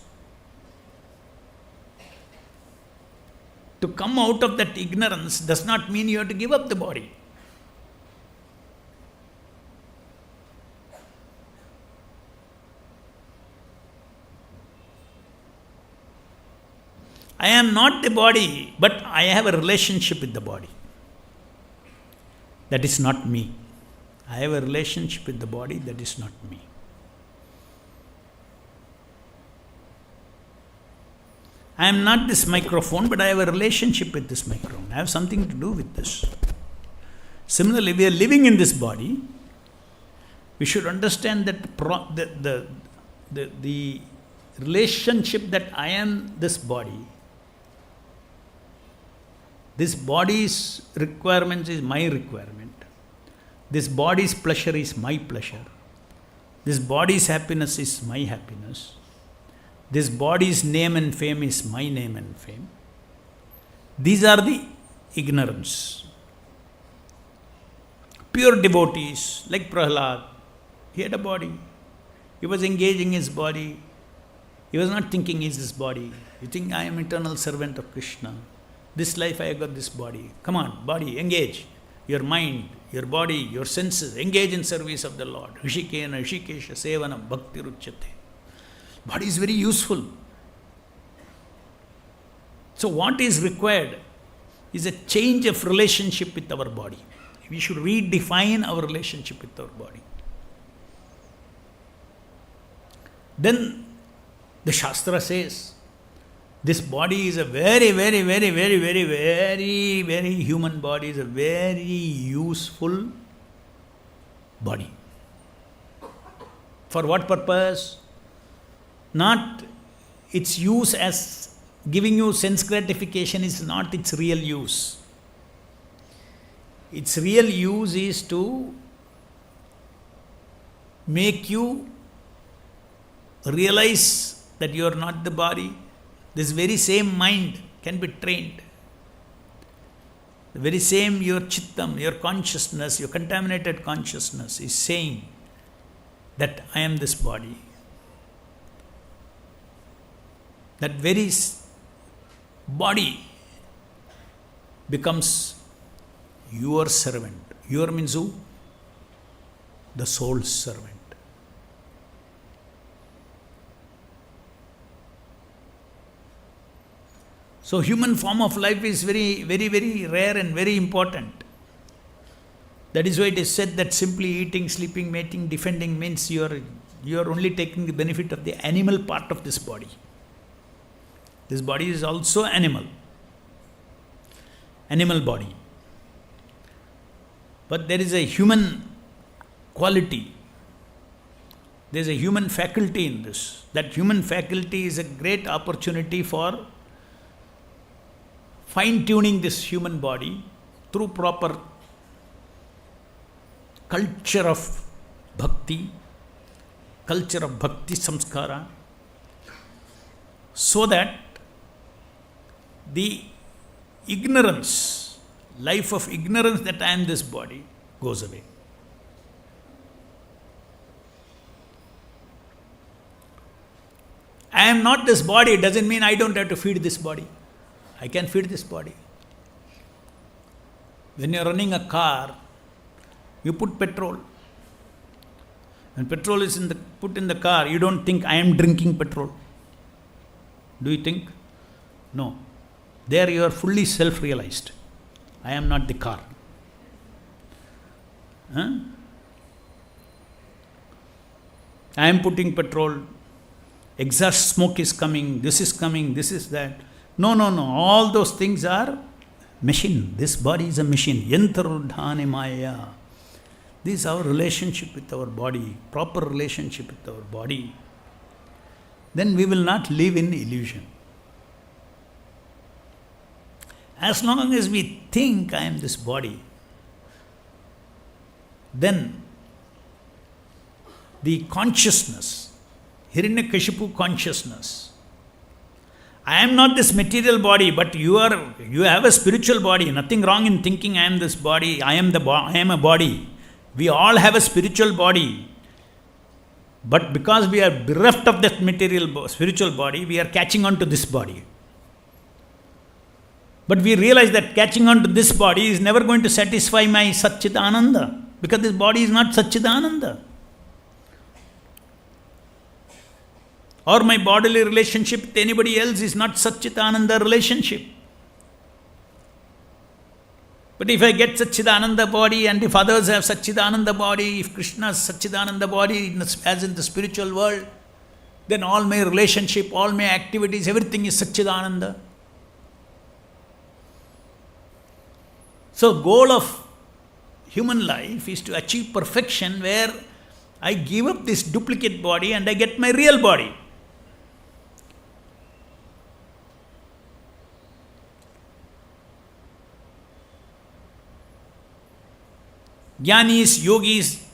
To come out of that ignorance does not mean you have to give up the body. I am not the body, but I have a relationship with the body. That is not me. I have a relationship with the body, that is not me. I am not this microphone, but I have a relationship with this microphone. I have something to do with this. Similarly, we are living in this body. We should understand that the relationship that I am this body, this body's requirement is my requirement. This body's pleasure is my pleasure. This body's happiness is my happiness. This body's name and fame is my name and fame. These are the ignorance. Pure devotees like Prahlada, he had a body. He was engaging his body. He was not thinking, is this body? You think I am eternal servant of Krishna. This life I got this body. Come on, body, engage. Your mind, your body, your senses, engage in service of the Lord. Rishikena, Rishikesha, Sevanam, Bhakti Ruchyate. Body is very useful. So what is required is a change of relationship with our body. We should redefine our relationship with our body. Then the Shastra says, this body is a very, very, very, very, very, very, very human body, is a very useful body. For what purpose? Not its use as giving you sense gratification is not its real use. Its real use is to make you realize that you are not the body, This very same mind can be trained. The very same your chittam, your consciousness, your contaminated consciousness is saying that I am this body. That very body becomes your servant. Your means who? The soul's servant. So human form of life is very, very, very rare and very important. That is why it is said that simply eating, sleeping, mating, defending means you are only taking the benefit of the animal part of this body. This body is also animal body. But there is a human quality. There is a human faculty in this. That human faculty is a great opportunity for fine-tuning this human body through proper culture of bhakti samskara, so that the life of ignorance that I am this body goes away. I am not this body doesn't mean I don't have to feed this body. I can feed this body. When you are running a car, you put petrol. When petrol is put in the car, you don't think I am drinking petrol. Do you think? No. There you are fully self-realized. I am not the car. I am putting petrol. Exhaust smoke is coming. This is coming. This is that. No. All those things are machine. This body is a machine. Yantarudhane maya. This is our relationship with our body. Proper relationship with our body. Then we will not live in illusion. As long as we think I am this body, then the consciousness, Hiranyakashipu consciousness, I am not this material body, but you have a spiritual body. Nothing wrong in thinking I am this body, I am a body. We all have a spiritual body. But because we are bereft of that spiritual body, we are catching on to this body. But we realize that catching on to this body is never going to satisfy my Satchidananda, because this body is not Satchidananda. Or my bodily relationship with anybody else is not Satchidananda relationship. But if I get Satchidananda body, and if others have Satchidananda body, if Krishna has Satchidananda body as in the spiritual world, then all my relationship, all my activities, everything is Satchidananda. So goal of human life is to achieve perfection, where I give up this duplicate body and I get my real body. Jnanis, yogis,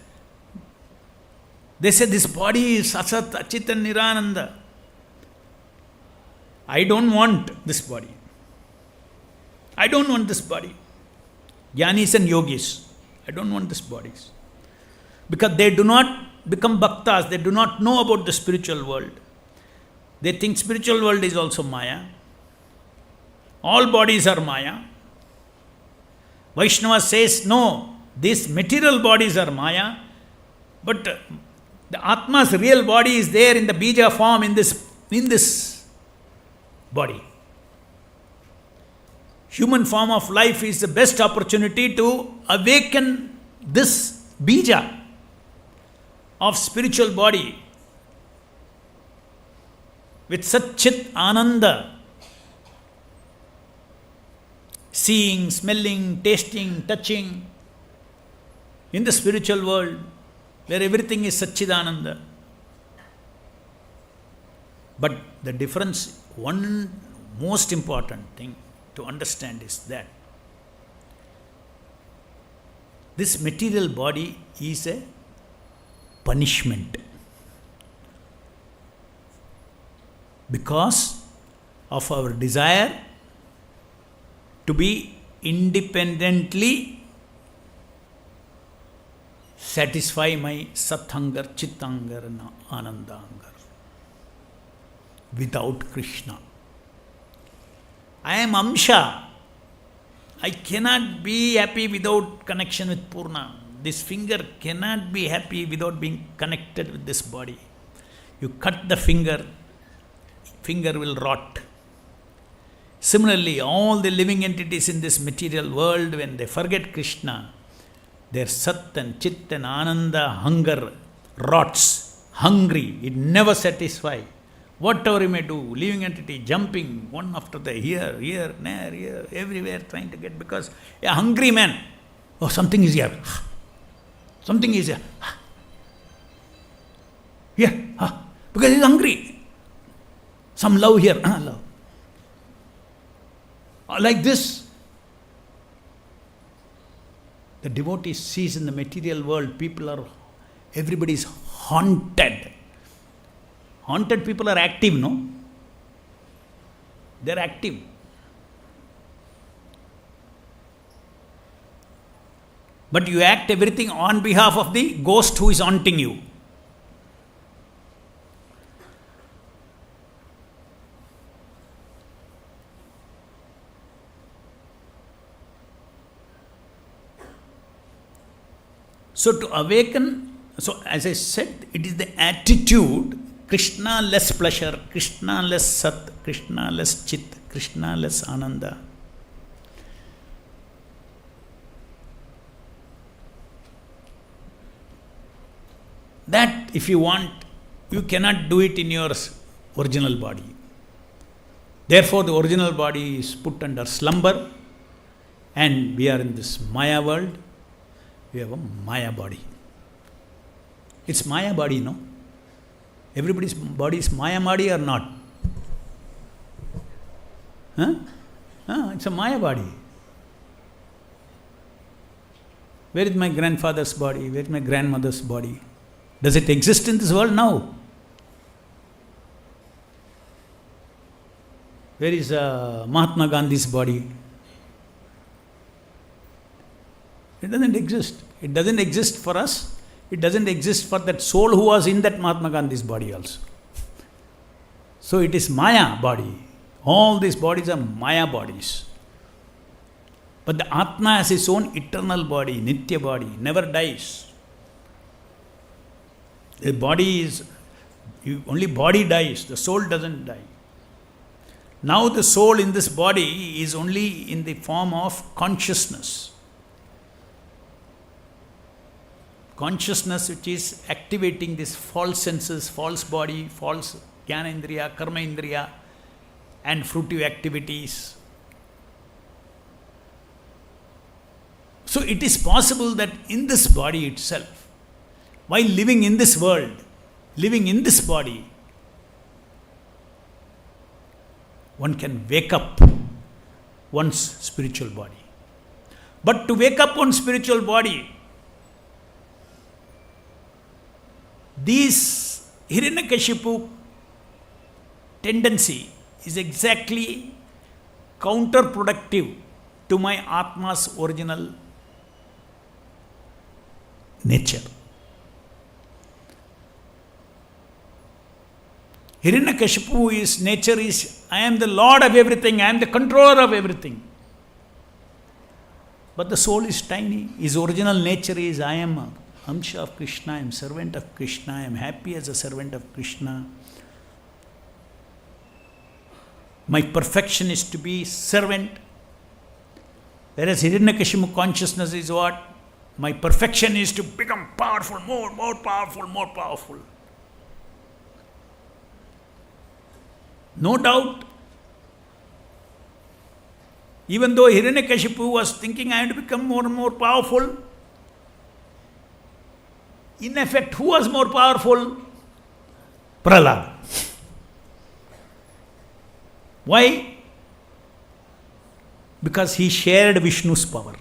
they say this body is Asat, Achit and Nirananda. I don't want this body. I don't want this body. Jnanis and yogis, I don't want these bodies. Because they do not become bhaktas, they do not know about the spiritual world. They think spiritual world is also Maya. All bodies are Maya. Vaishnava says, no, these material bodies are Maya, but the Atma's real body is there in the bija form in this body. Human form of life is the best opportunity to awaken this bija of spiritual body with Satchit Ananda. Seeing, smelling, tasting, touching in the spiritual world where everything is Satchidananda. But the difference, one most important thing to understand is that this material body is a punishment, because of our desire to be independently satisfy my Sat-hunger, Chit-hunger and Ananda-hunger without Krishna. I am Amsha. I cannot be happy without connection with Purna. This finger cannot be happy without being connected with this body. You cut the finger will rot. Similarly, all the living entities in this material world, when they forget Krishna, their Sat and Chit and Ananda hunger rots, hungry, it never satisfies. Whatever you may do, living entity jumping one after the here, there, here, everywhere trying to get, because a hungry man, oh, something is here. Something is here. Here, because he's hungry. Some love here, love. Like this, the devotee sees in the material world, everybody is haunted. Haunted people are active, no? They are active. But you act everything on behalf of the ghost who is haunting you. So to awaken, so as I said, it is the attitude, Krishna less pleasure, Krishna less Sat, Krishna less Chit, Krishna less Ananda. That, if you want, you cannot do it in your original body. Therefore, the original body is put under slumber, and we are in this Maya world. We have a Maya body. It's Maya body, no? Everybody's body is Maya body or not? It's a Maya body. Where is my grandfather's body? Where is my grandmother's body? Does it exist in this world now? Where is Mahatma Gandhi's body? It doesn't exist. It doesn't exist for us. It doesn't exist for that soul who was in that Mahatma Gandhi's body also. So it is Maya body. All these bodies are Maya bodies. But the Atma has its own eternal body, Nitya body, never dies. The body is, only body dies, the soul doesn't die. Now the soul in this body is only in the form of consciousness. Consciousness which is activating these false senses, false body, false jnana indriya, karma indriya, and fruitive activities. So it is possible that in this body itself, while living in this world, living in this body, one can wake up one's spiritual body. But to wake up one's spiritual body, this Hiranyakashipu tendency is exactly counterproductive to my Atma's original nature. Hiranyakashipu's nature is, I am the Lord of everything, I am the controller of everything. But the soul is tiny. His original nature is, I am a Amsha of Krishna, I am servant of Krishna, I am happy as a servant of Krishna. My perfection is to be servant. Whereas Hiranyakashipu consciousness is what? My perfection is to become powerful, more powerful, more powerful. No doubt, even though Hiranyakashipu was thinking, I have to become more and more powerful, in effect, who was more powerful? Prahlada. Why? Because he shared Vishnu's power.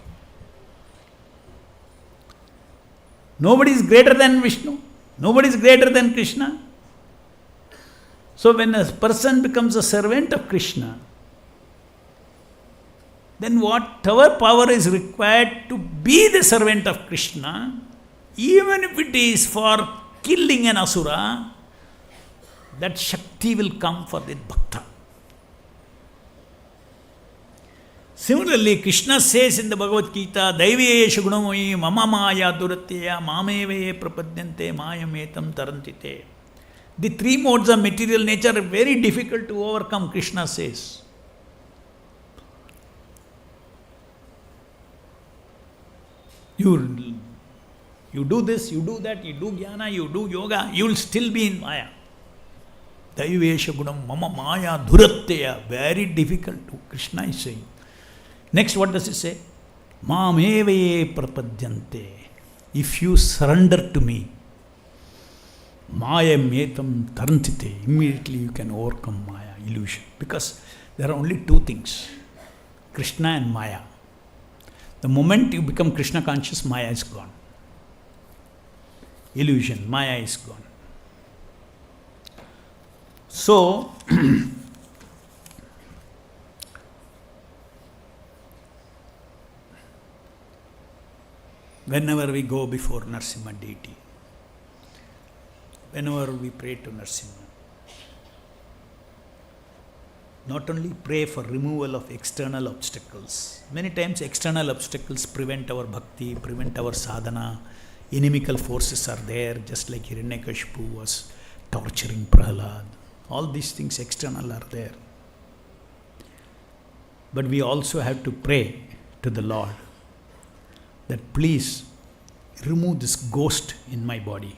Nobody is greater than Vishnu. Nobody is greater than Krishna. So when a person becomes a servant of Krishna, then whatever power is required to be the servant of Krishna, even if it is for killing an asura, that Shakti will come for the Bhakta. Similarly, Krishna says in the Bhagavad Gita, Daiviye Shugunamoyi Mama Maya Duratya Mameve Prapadyante Mayametam Tarantite. The three modes of material nature are very difficult to overcome, Krishna says. You do this, you do that, you do jnana, you do yoga, you will still be in Maya. Daivesha gunam mama maya dhuratteya. Very difficult, Krishna is saying. Next, what does he say? Mameve prapadyante. If you surrender to me, maya metam tarantite. Immediately you can overcome Maya, illusion. Because there are only two things, Krishna and Maya. The moment you become Krishna conscious, Maya is gone. Illusion, Maya is gone. So, whenever we go before Narasimha deity, whenever we pray to Narasimha, not only pray for removal of external obstacles. Many times external obstacles prevent our bhakti, prevent our sadhana. Inimical forces are there, just like Hiranyakashipu was torturing Prahlada. All these things external are there. But we also have to pray to the Lord that please remove this ghost in my body,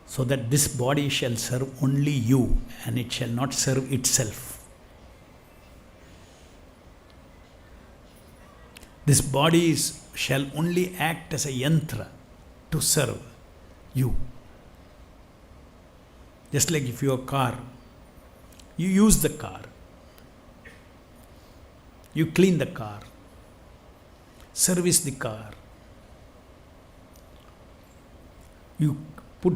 so that this body shall serve only you and it shall not serve itself. This body shall only act as a yantra to serve you. Just like if your car, you use the car, you clean the car, service the car, you put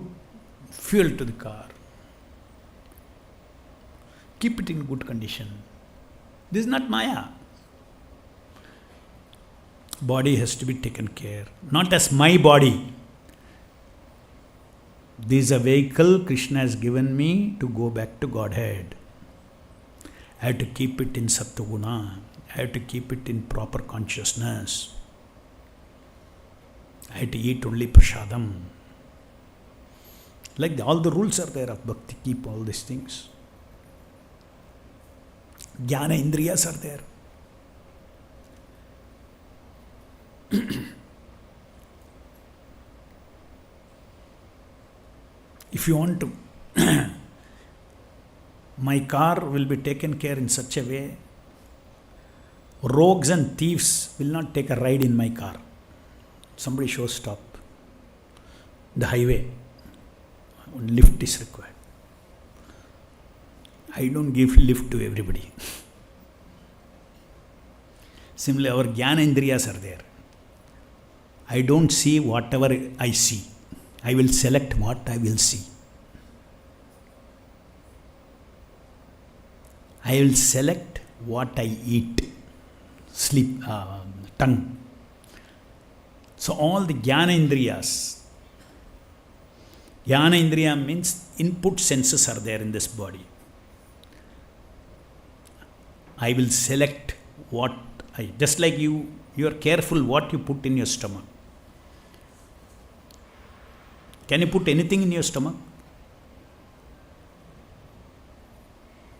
fuel to the car, keep it in good condition. This is not Maya. Body has to be taken care, not as my body. This is a vehicle Krishna has given me to go back to Godhead. I have to keep it in Sattva-guna. I have to keep it in proper consciousness. I have to eat only prasadam. Like all the rules are there of bhakti, keep all these things. Jnana indriyas are there. If you want to, my car will be taken care in such a way, rogues and thieves will not take a ride in my car. Somebody shows stop. The highway, lift is required. I don't give lift to everybody. Similarly, our jnana indriyas are there. I don't see whatever I see. I will select what I will see. I will select what I eat. Sleep, tongue. So all the jnana indriyas. Jnana indriya means input senses are there in this body. I will select what just like you are careful what you put in your stomach. Can you put anything in your stomach?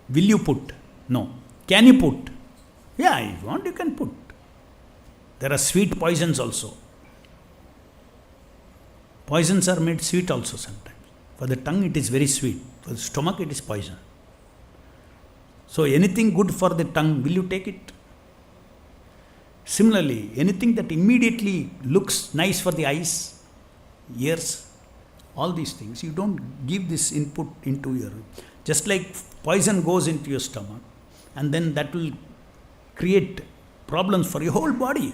Will you put? No. Can you put? Yeah, if you want, you can put. There are sweet poisons also. Poisons are made sweet also sometimes. For the tongue, it is very sweet. For the stomach, it is poison. So, anything good for the tongue, will you take it? Similarly, anything that immediately looks nice for the eyes, ears, all these things, you don't give this input into your... Just like poison goes into your stomach, and then that will create problems for your whole body.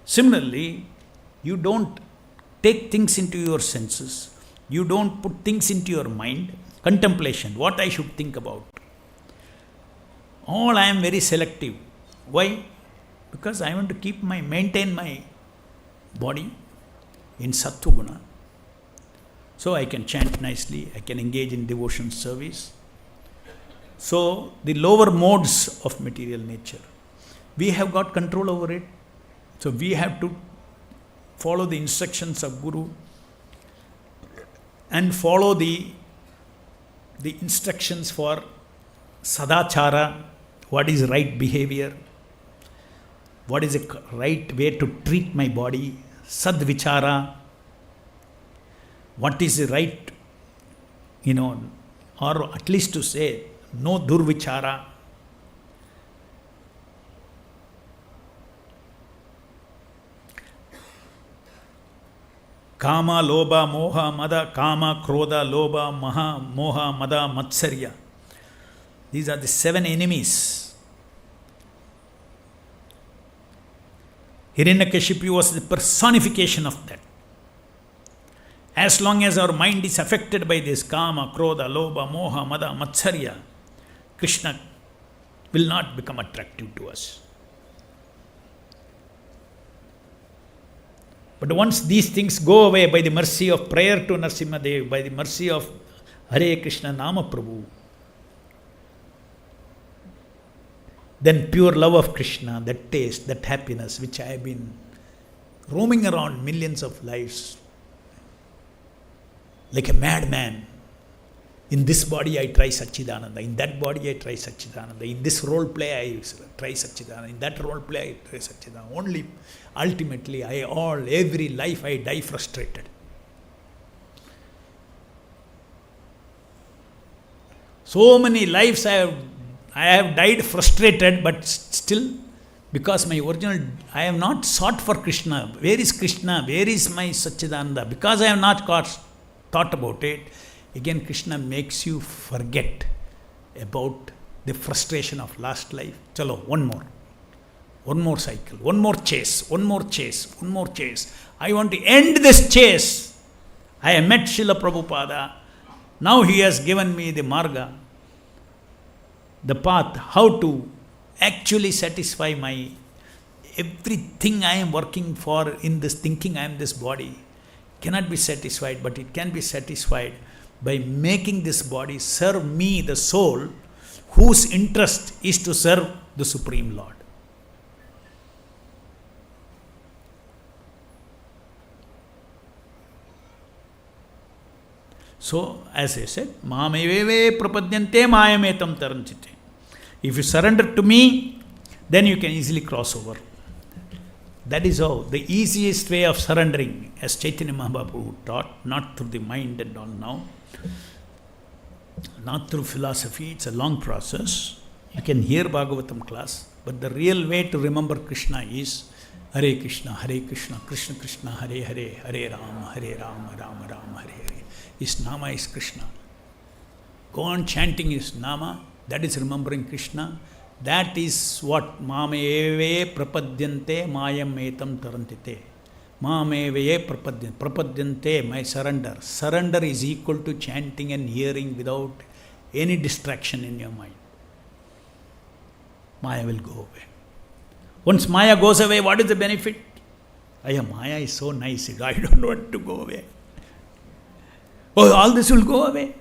Similarly, you don't take things into your senses You don't put things into your mind. Contemplation, what I should think about. All I am very selective. Why? Because I want to maintain my body in Sattva Guna. So I can chant nicely, I can engage in devotion service. So the lower modes of material nature, we have got control over it. So we have to follow the instructions of Guru and follow the instructions for sadachara, what is right behavior, what is the right way to treat my body, sadvichara, what is the right, or at least to say, no durvichara. Kama, Lobha, Moha, Mada, Kama, Krodha, Lobha, Maha, Moha, Mada, Matsarya. These are the 7 enemies. Hiranyakashipu was the personification of that. As long as our mind is affected by this Kama, Krodha, Lobha, Moha, Mada, Matsarya, Krishna will not become attractive to us. But once these things go away by the mercy of prayer to Narasimha Dev, by the mercy of Hare Krishna Nama Prabhu, then pure love of Krishna, that taste, that happiness which I have been roaming around millions of lives like a madman. In this body I try Satchidananda, in that body I try Satchidananda, in this role play I try Satchidananda, in that role play I try Satchidananda. Only ultimately every life I die frustrated. So many lives I have died frustrated, but still, because my original, I have not sought for Krishna. Where is Krishna? Where is my Satchidananda? Because I have not thought about it, again Krishna makes you forget about the frustration of last life. Chalo, one more cycle, one more chase. I want to end this chase. I have met Srila Prabhupada. Now he has given me the marga, the path, how to actually satisfy my everything I am working for in this thinking I am this body cannot be satisfied, but it can be satisfied by making this body serve me, the soul, whose interest is to serve the Supreme Lord. So, as I said, Mameveve prapadyante mayametam taranchite. If you surrender to me, then you can easily cross over. That is how, the easiest way of surrendering, as Chaitanya Mahaprabhu taught, not through the mind and all now, not through philosophy, it's a long process. You can hear Bhagavatam class, but the real way to remember Krishna is Hare Krishna, Krishna Krishna, Hare Hare, Hare Rama, Rama Rama, Hare Hare. His Nama is Krishna. Go on chanting his Nama, that is remembering Krishna. That is what Mameve prapadyante mayam etam tarantite. Mameve prapadyante, my surrender. Surrender is equal to chanting and hearing without any distraction in your mind. Maya will go away. Once Maya goes away, what is the benefit? Maya is so nice, I don't want to go away. Oh, all this will go away.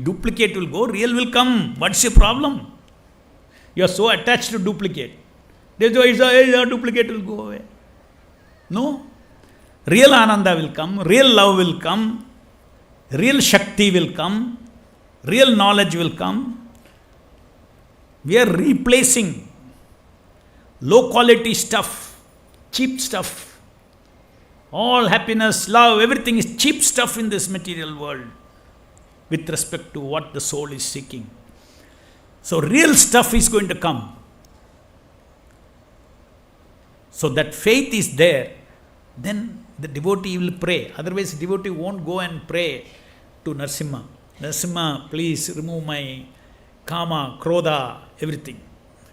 Duplicate will go, real will come. What's your problem? You are so attached to duplicate. That's why duplicate will go away. No. Real Ananda will come, real love will come, real Shakti will come, real knowledge will come. We are replacing low quality stuff, cheap stuff. All happiness, love, everything is cheap stuff in this material world with respect to what the soul is seeking. So real stuff is going to come. So that faith is there, then the devotee will pray. Otherwise, devotee won't go and pray to Narasimha. Narasimha, please remove my Kama, Krodha, everything.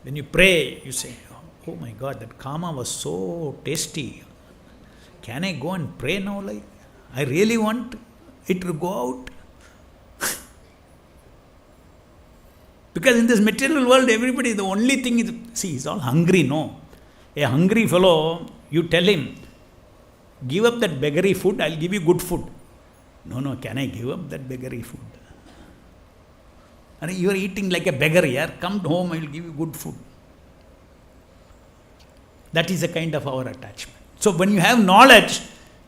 When you pray, you say, oh my God, that Kama was so tasty. can I go and pray now? Like, I really want it to go out. Because in this material world, everybody, the only thing is, see, he's all hungry, no? A hungry fellow, you tell him, give up that beggary food, I'll give you good food. No, can I give up that beggary food? And you are eating like a beggar here, come home, I will give you good food. That is a kind of our attachment. So when you have knowledge,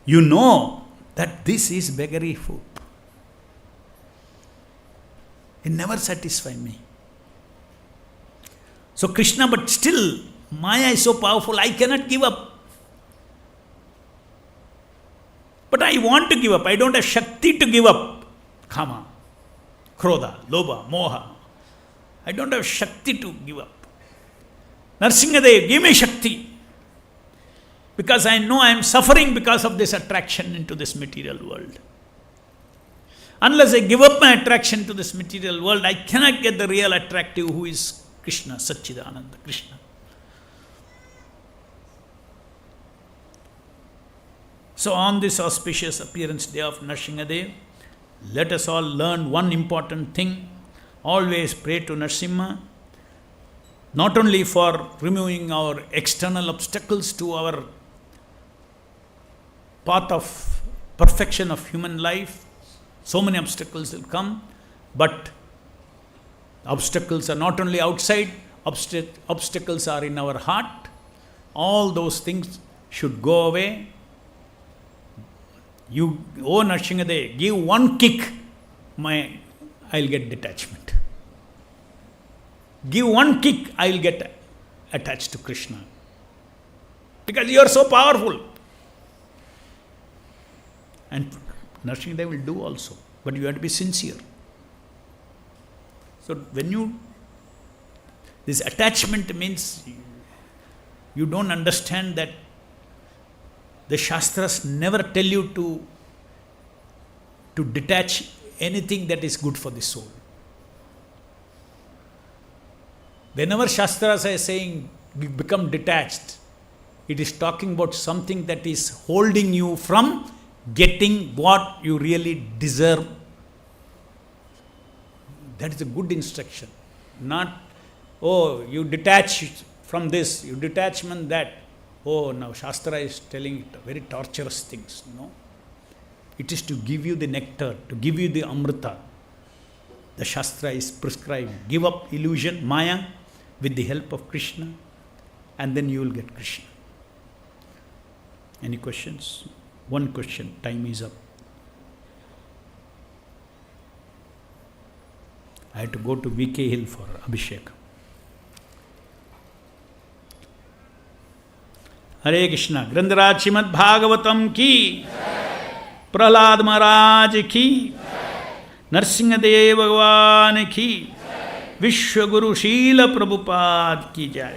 you know that this is beggary food. It never satisfies me. So Krishna, but still, Maya is so powerful, I cannot give up. But I want to give up. I don't have Shakti to give up. Kama, Krodha, Lobha, Moha. I don't have Shakti to give up. Narasimhadev, give me Shakti. Because I know I am suffering because of this attraction into this material world. Unless I give up my attraction to this material world, I cannot get the real attractive who is Krishna, Satchidananda, Krishna. So on this auspicious appearance day of Narasimhadev, let us all learn one important thing. Always pray to Narasimha, not only for removing our external obstacles to our path of perfection of human life. So many obstacles will come, but obstacles are not only outside, obstacles are in our heart. All those things should go away. You, oh Narasimhadev, give one kick, I'll get detachment. Give one kick, I'll get attached to Krishna. Because you are so powerful. And Narasimhadev will do also, but you have to be sincere. So when this attachment means you don't understand that the Shastras never tell you to detach anything that is good for the soul. Whenever Shastras are saying become detached, it is talking about something that is holding you from getting what you really deserve. That is a good instruction. Not, oh, you detach from this, you detachment that. Oh, now Shastra is telling it very torturous things. No. It is to give you the nectar, to give you the Amrita. The Shastra is prescribed. Give up illusion, Maya, with the help of Krishna, and then you will get Krishna. Any questions? One question, time is up. I had to go to VK Hill for Abhishek. Hare Krishna. Grandaraj Srimad Bhagavatam ki, Prahlada Maharaj ki, Narasimhadev Bhagavan ki, Vishwaguru Srila Prabhupada ki jai.